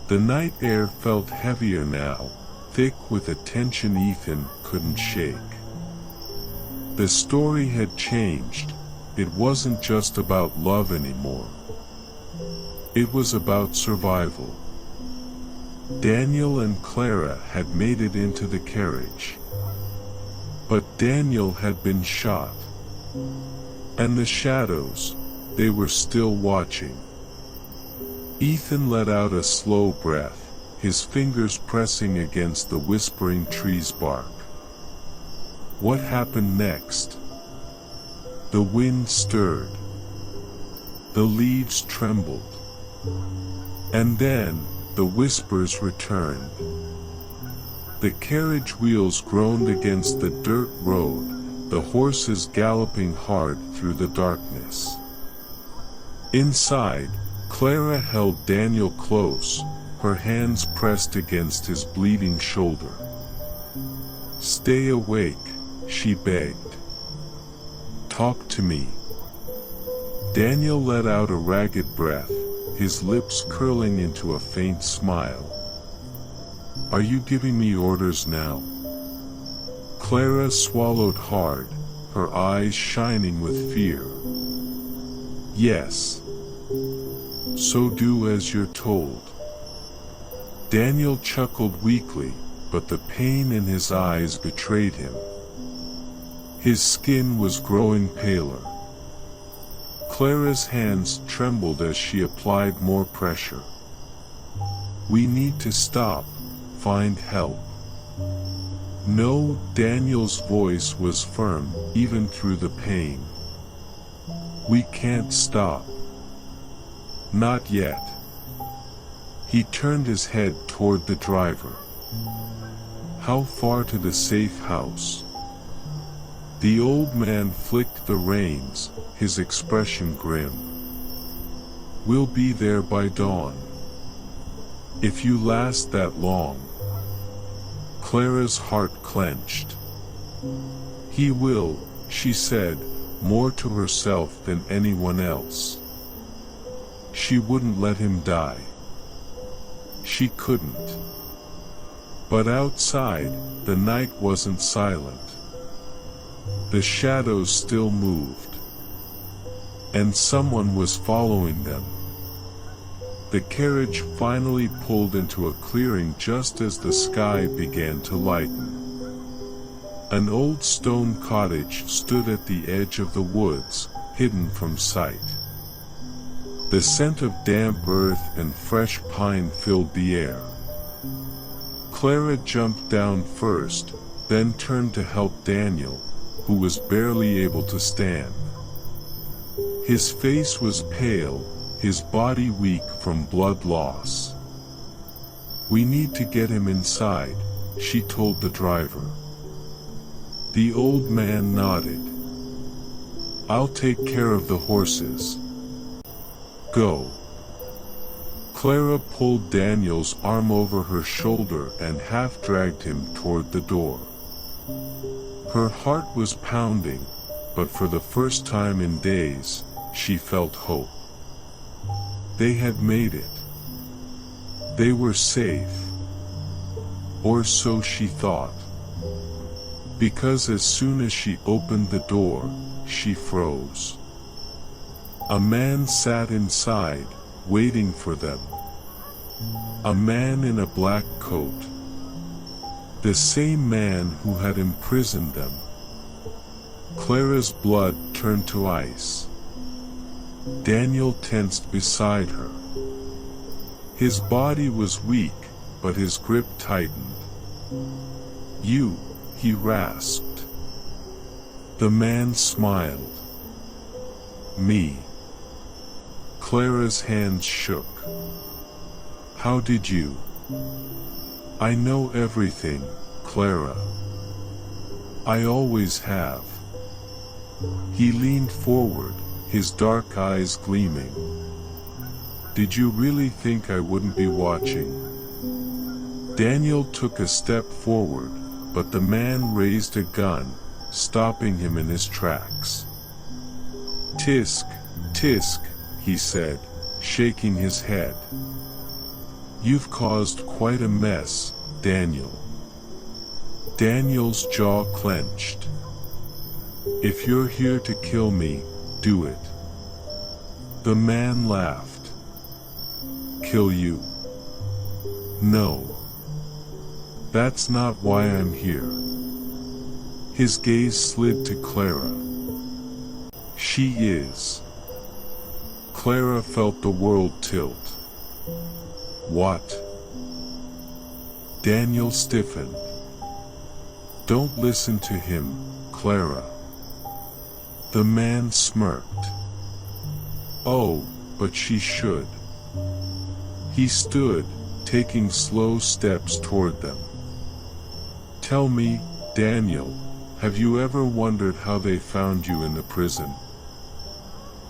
The night air felt heavier now, thick with a tension Ethan couldn't shake. The story had changed. It wasn't just about love anymore. It was about survival. Daniel and Clara had made it into the carriage. But Daniel had been shot. And the shadows, they were still watching. Ethan let out a slow breath, his fingers pressing against the whispering tree's bark. What happened next? The wind stirred. The leaves trembled. And then, the whispers returned. The carriage wheels groaned against the dirt road, the horses galloping hard through the darkness. Inside, Clara held Daniel close, her hands pressed against his bleeding shoulder. "Stay awake," she begged. "Talk to me." Daniel let out a ragged breath, his lips curling into a faint smile. "Are you giving me orders now?" Clara swallowed hard, her eyes shining with fear. "Yes." "So do as you're told." Daniel chuckled weakly, but the pain in his eyes betrayed him. His skin was growing paler. Clara's hands trembled as she applied more pressure. "We need to stop, find help." "No," Daniel's voice was firm, even through the pain. "We can't stop. Not yet." He turned his head toward the driver. "How far to the safe house?" The old man flicked the reins, his expression grim. "We'll be there by dawn. If you last that long." Clara's heart clenched. "He will," she said, more to herself than anyone else. She wouldn't let him die. She couldn't. But outside, the night wasn't silent. The shadows still moved. And someone was following them. The carriage finally pulled into a clearing just as the sky began to lighten. An old stone cottage stood at the edge of the woods, hidden from sight. The scent of damp earth and fresh pine filled the air. Clara jumped down first, then turned to help Daniel, who was barely able to stand. His face was pale, his body weak from blood loss. "We need to get him inside," she told the driver. The old man nodded. "I'll take care of the horses. Go." Clara pulled Daniel's arm over her shoulder and half-dragged him toward the door. Her heart was pounding, but for the first time in days, she felt hope. They had made it. They were safe. Or so she thought. Because as soon as she opened the door, she froze. A man sat inside, waiting for them. A man in a black coat. The same man who had imprisoned them. Clara's blood turned to ice. Daniel tensed beside her. His body was weak, but his grip tightened. "You," he rasped. The man smiled. "Me." Clara's hands shook. "How did you?" "I know everything, Clara. I always have." He leaned forward, his dark eyes gleaming. "Did you really think I wouldn't be watching?" Daniel took a step forward, but the man raised a gun, stopping him in his tracks. "Tisk, tisk," he said, shaking his head. "You've caused quite a mess, Daniel." Daniel's jaw clenched. "If you're here to kill me, do it." The man laughed. "Kill you? No. That's not why I'm here." His gaze slid to Clara. "She is." Clara felt the world tilt. "What?" Daniel stiffened. "Don't listen to him, Clara." The man smirked. "Oh, but she should." He stood, taking slow steps toward them. "Tell me, Daniel, have you ever wondered how they found you in the prison?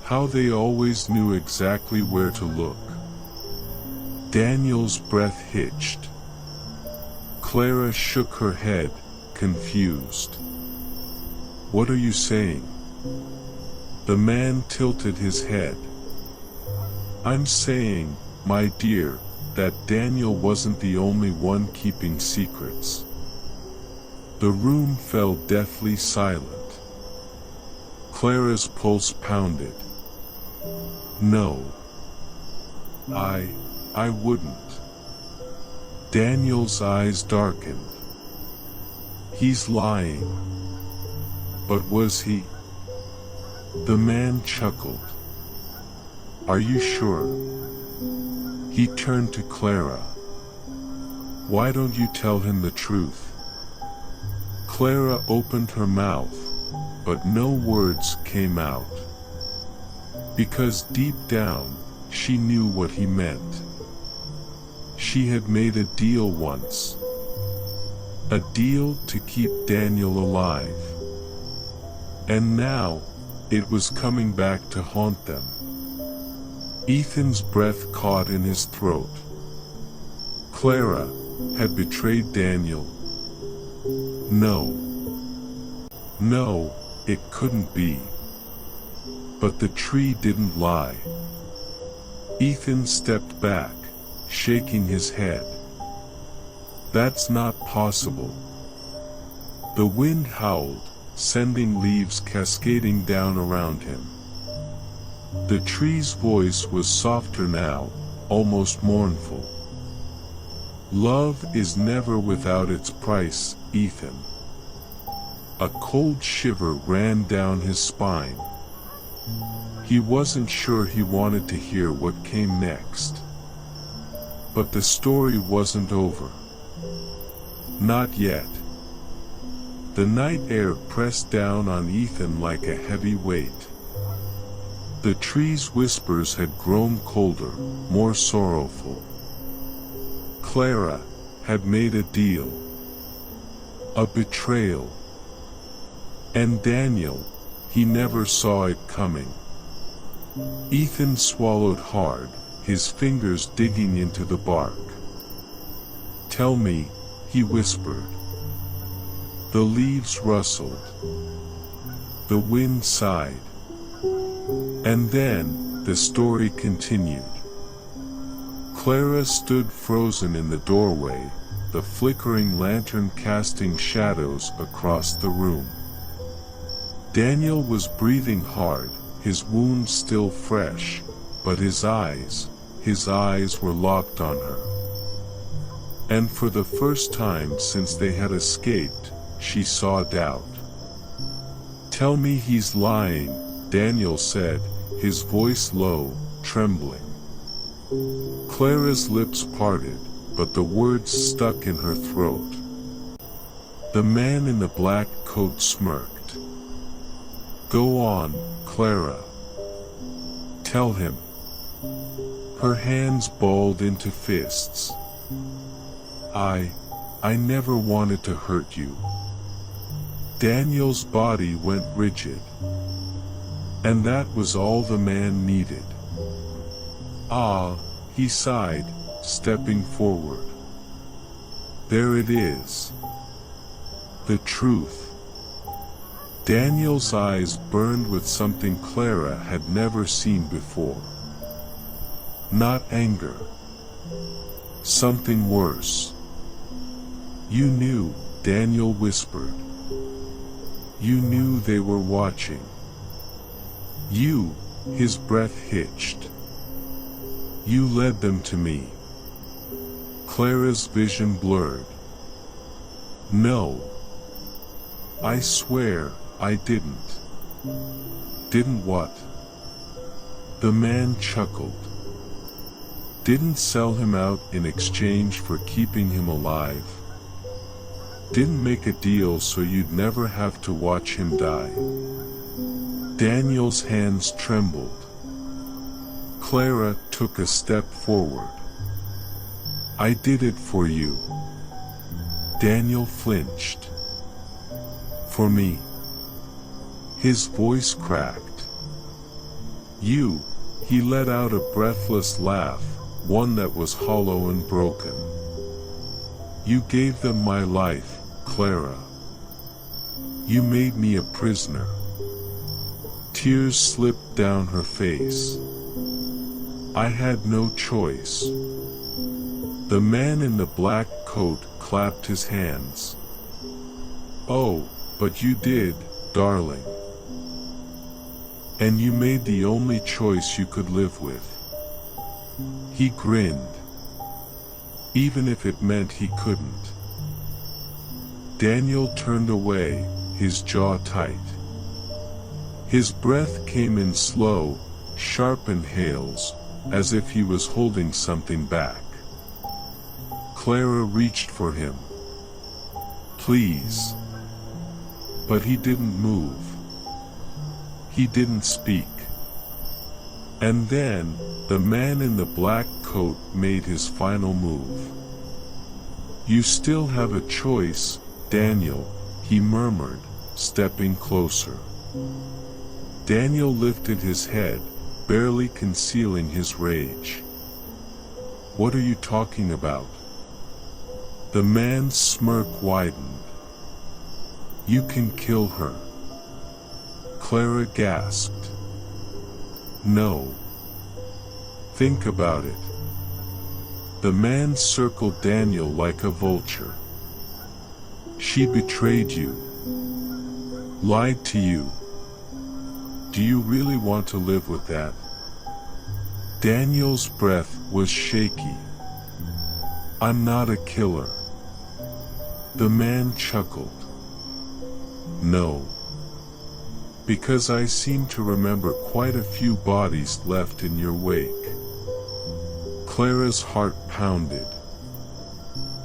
How they always knew exactly where to look?" Daniel's breath hitched. Clara shook her head, confused. "What are you saying?" The man tilted his head. "I'm saying, my dear, that Daniel wasn't the only one keeping secrets." The room fell deathly silent. Clara's pulse pounded. "No. I wouldn't." Daniel's eyes darkened. "He's lying." "But was he?" The man chuckled. "Are you sure?" He turned to Clara. "Why don't you tell him the truth?" Clara opened her mouth, but no words came out. Because deep down, she knew what he meant. She had made a deal once. A deal to keep Daniel alive. And now, it was coming back to haunt them. Ethan's breath caught in his throat. Clara had betrayed Daniel. No, it couldn't be. But the tree didn't lie. Ethan stepped back, shaking his head. "That's not possible." The wind howled, sending leaves cascading down around him. The tree's voice was softer now, almost mournful. Love is never without its price, Ethan. A cold shiver ran down his spine. He wasn't sure he wanted to hear what came next. But the story wasn't over. Not yet. The night air pressed down on Ethan like a heavy weight. The trees' whispers had grown colder, more sorrowful. Clara had made a deal. A betrayal. And Daniel, he never saw it coming. Ethan swallowed hard, his fingers digging into the bark. "Tell me," he whispered. The leaves rustled. The wind sighed. And then, the story continued. Clara stood frozen in the doorway, the flickering lantern casting shadows across the room. Daniel was breathing hard, his wound still fresh, but his eyes were locked on her. And for the first time since they had escaped, she saw doubt. "Tell me he's lying," Daniel said, his voice low, trembling. Clara's lips parted, but the words stuck in her throat. The man in the black coat smirked. "Go on, Clara. Tell him." Her hands balled into fists. I never wanted to hurt you." Daniel's body went rigid. And that was all the man needed. "Ah," he sighed, stepping forward. "There it is. The truth." Daniel's eyes burned with something Clara had never seen before. Not anger. Something worse. "You knew," Daniel whispered. "You knew they were watching. You," his breath hitched. "You led them to me." Clara's vision blurred. "No. I swear, I didn't." "Didn't what?" The man chuckled. "Didn't sell him out in exchange for keeping him alive. Didn't make a deal so you'd never have to watch him die." Daniel's hands trembled. Clara took a step forward. "I did it for you." Daniel flinched. "For me?" His voice cracked. "You," he let out a breathless laugh, one that was hollow and broken. "You gave them my life, Clara. You made me a prisoner." Tears slipped down her face. "I had no choice." The man in the black coat clapped his hands. "Oh, but you did, darling. And you made the only choice you could live with." He grinned. Even if it meant he couldn't. Daniel turned away, his jaw tight. His breath came in slow, sharp inhales, as if he was holding something back. Clara reached for him. "Please." But he didn't move. He didn't speak. And then, the man in the black coat made his final move. "You still have a choice, Daniel," he murmured, stepping closer. Daniel lifted his head, barely concealing his rage. "What are you talking about?" The man's smirk widened. "You can kill her." Clara gasped. "No. Think about it." The man circled Daniel like a vulture. "She betrayed you. Lied to you. Do you really want to live with that?" Daniel's breath was shaky. "I'm not a killer." The man chuckled. "No. Because I seem to remember quite a few bodies left in your wake." Clara's heart pounded.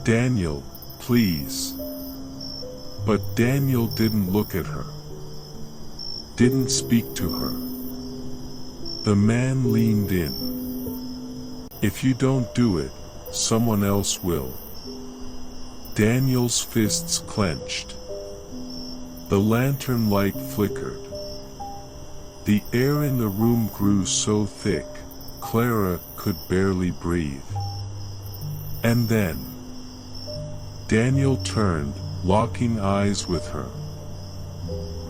"Daniel, please." But Daniel didn't look at her. Didn't speak to her. The man leaned in. "If you don't do it, someone else will." Daniel's fists clenched. The lantern light flickered. The air in the room grew so thick, Clara could barely breathe. And then Daniel turned, locking eyes with her.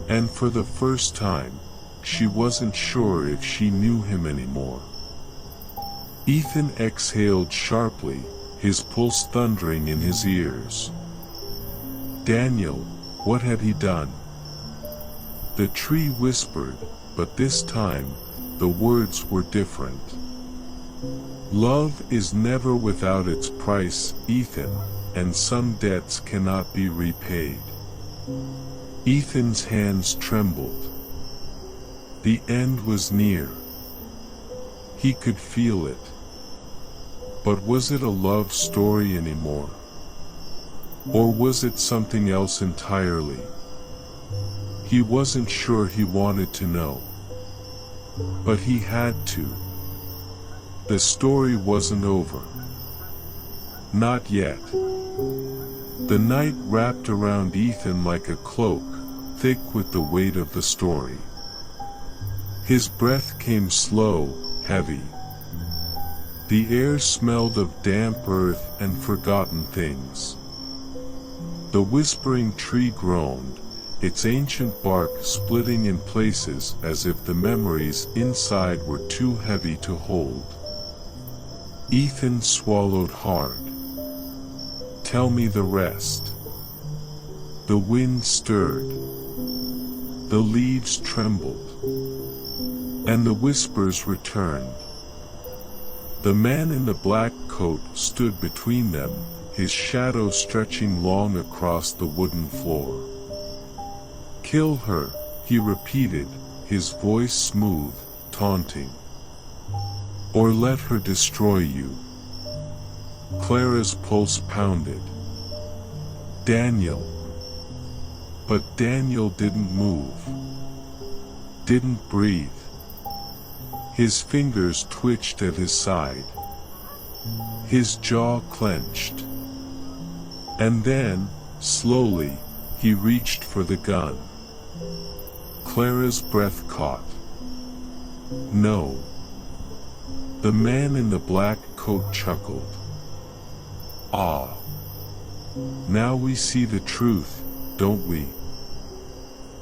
And for the first time, she wasn't sure if she knew him anymore. Ethan exhaled sharply, his pulse thundering in his ears. Daniel, what had he done? The tree whispered, but this time, the words were different. "Love is never without its price, Ethan, and some debts cannot be repaid." Ethan's hands trembled. The end was near. He could feel it. But was it a love story anymore? Or was it something else entirely? He wasn't sure he wanted to know. But he had to. The story wasn't over. Not yet. The night wrapped around Ethan like a cloak, thick with the weight of the story. His breath came slow, heavy. The air smelled of damp earth and forgotten things. The whispering tree groaned, its ancient bark splitting in places as if the memories inside were too heavy to hold. Ethan swallowed hard. "Tell me the rest." The wind stirred. The leaves trembled. And the whispers returned. The man in the black coat stood between them, his shadow stretching long across the wooden floor. "Kill her," he repeated, his voice smooth, taunting. "Or let her destroy you." Clara's pulse pounded. "Daniel." But Daniel didn't move. Didn't breathe. His fingers twitched at his side. His jaw clenched. And then, slowly, he reached for the gun. Clara's breath caught. "No." The man in the black coat chuckled. "Ah. Now we see the truth, don't we?"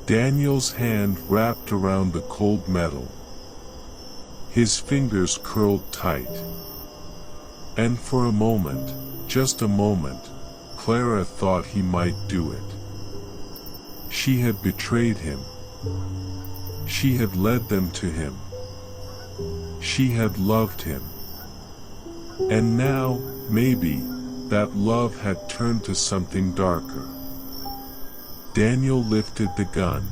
Daniel's hand wrapped around the cold metal. His fingers curled tight. And for a moment, just a moment, Clara thought he might do it. She had betrayed him. She had led them to him. She had loved him. And now, maybe, that love had turned to something darker. Daniel lifted the gun.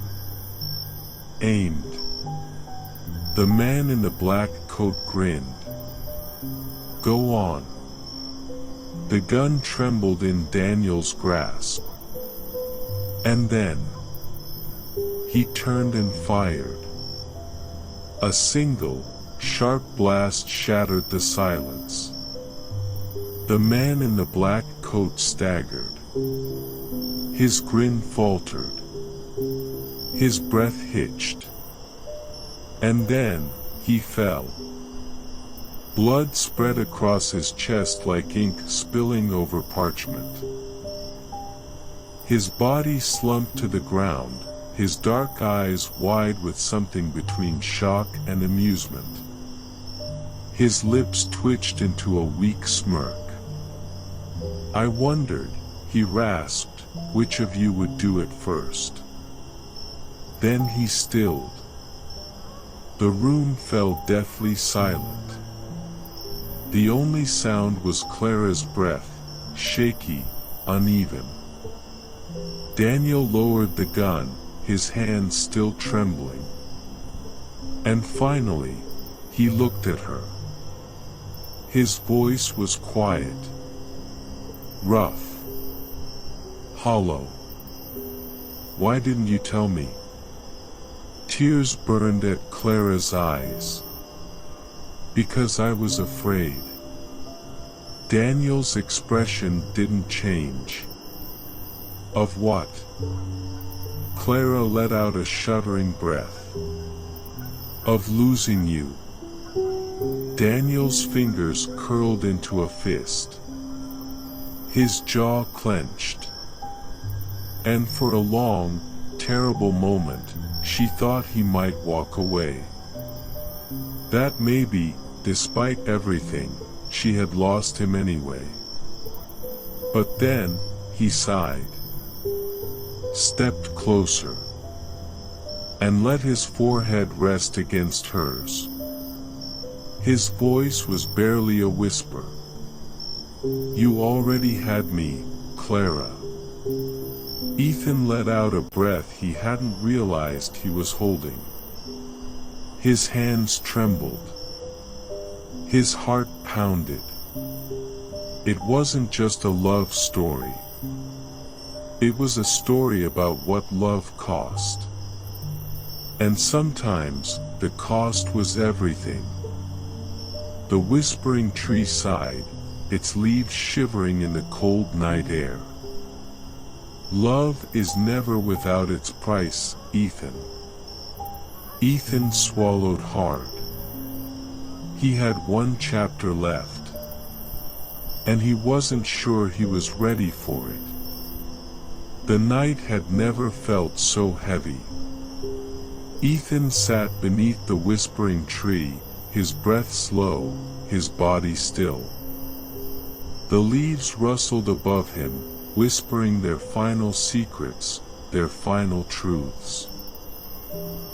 Aimed. The man in the black coat grinned. "Go on." The gun trembled in Daniel's grasp. And then he turned and fired. A single, sharp blast shattered the silence. The man in the black coat staggered. His grin faltered. His breath hitched. And then, he fell. Blood spread across his chest like ink spilling over parchment. His body slumped to the ground, his dark eyes wide with something between shock and amusement. His lips twitched into a weak smirk. "I wondered," he rasped, "which of you would do it first." Then he stilled. The room fell deathly silent. The only sound was Clara's breath, shaky, uneven. Daniel lowered the gun, his hands still trembling. And finally, he looked at her. His voice was quiet, rough, hollow. "Why didn't you tell me?" Tears burned at Clara's eyes. "Because I was afraid." Daniel's expression didn't change. "Of what?" Clara let out a shuddering breath. "Of losing you." Daniel's fingers curled into a fist. His jaw clenched. And for a long, terrible moment, she thought he might walk away. That maybe, despite everything, she had lost him anyway. But then, he sighed, stepped closer, and let his forehead rest against hers. His voice was barely a whisper. "You already had me, Clara." Ethan let out a breath he hadn't realized he was holding. His hands trembled. His heart pounded. It wasn't just a love story. It was a story about what love cost. And sometimes, the cost was everything. The whispering tree sighed, its leaves shivering in the cold night air. "Love is never without its price, Ethan." Ethan swallowed hard. He had one chapter left. And he wasn't sure he was ready for it. The night had never felt so heavy. Ethan sat beneath the whispering tree, his breath slow, his body still. The leaves rustled above him, whispering their final secrets, their final truths.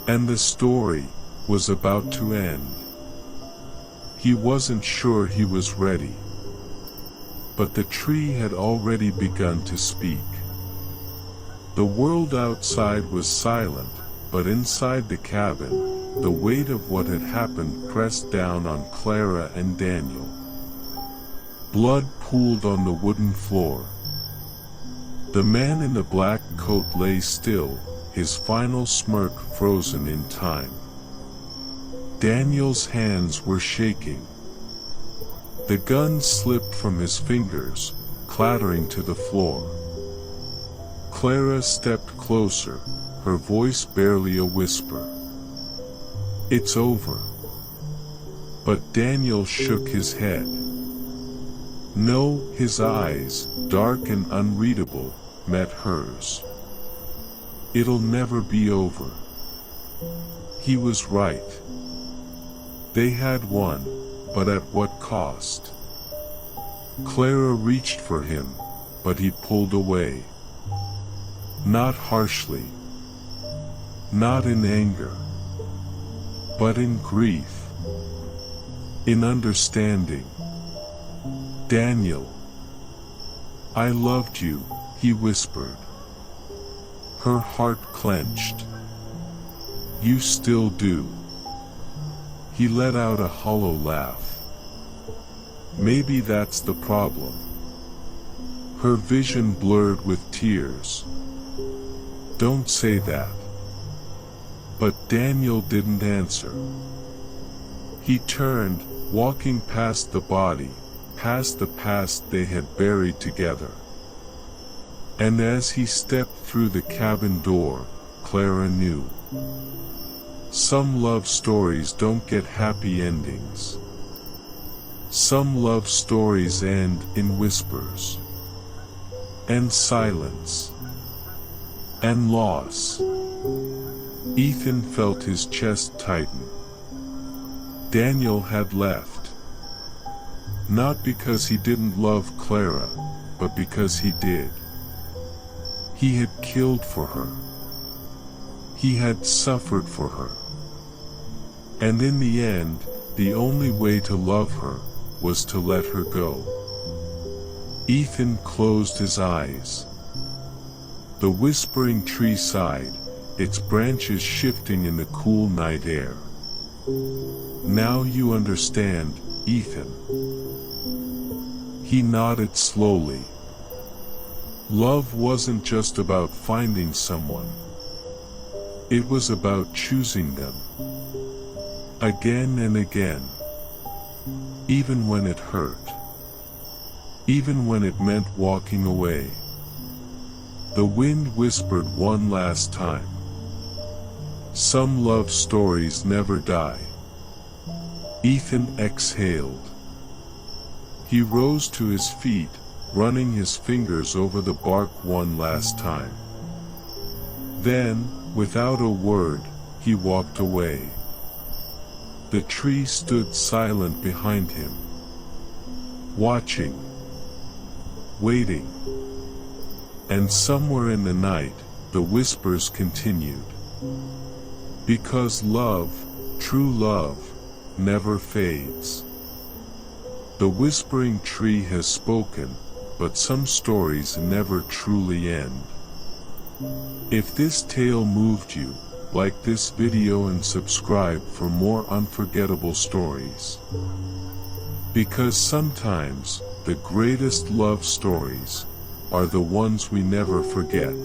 And the story was about to end. He wasn't sure he was ready. But the tree had already begun to speak. The world outside was silent, but inside the cabin, the weight of what had happened pressed down on Clara and Daniel. Blood pooled on the wooden floor. The man in the black coat lay still, his final smirk frozen in time. Daniel's hands were shaking. The gun slipped from his fingers, clattering to the floor. Clara stepped closer, her voice barely a whisper. "It's over." But Daniel shook his head. No, his eyes, dark and unreadable, met hers. "It'll never be over." He was right. They had won, but at what cost? Clara reached for him, but he pulled away. Not harshly. Not in anger. But in grief. In understanding. "Daniel. I loved you," he whispered. Her heart clenched. "You still do." He let out a hollow laugh. "Maybe that's the problem." Her vision blurred with tears. "Don't say that." But Daniel didn't answer. He turned, walking past the body, past the past they had buried together. And as he stepped through the cabin door, Clara knew. Some love stories don't get happy endings. Some love stories end in whispers. And silence. And loss. Ethan felt his chest tighten. Daniel had left. Not because he didn't love Clara, but because he did. He had killed for her. He had suffered for her. And in the end, the only way to love her was to let her go. Ethan closed his eyes. The whispering tree sighed, its branches shifting in the cool night air. "Now you understand, Ethan." He nodded slowly. Love wasn't just about finding someone. It was about choosing them. Again and again. Even when it hurt. Even when it meant walking away. The wind whispered one last time. Some love stories never die. Ethan exhaled. He rose to his feet, running his fingers over the bark one last time. Then, without a word, he walked away. The tree stood silent behind him. Watching. Waiting. And somewhere in the night, the whispers continued. Because love, true love, never fades. The whispering tree has spoken, but some stories never truly end. If this tale moved you, like this video and subscribe for more unforgettable stories. Because sometimes, the greatest love stories are the ones we never forget.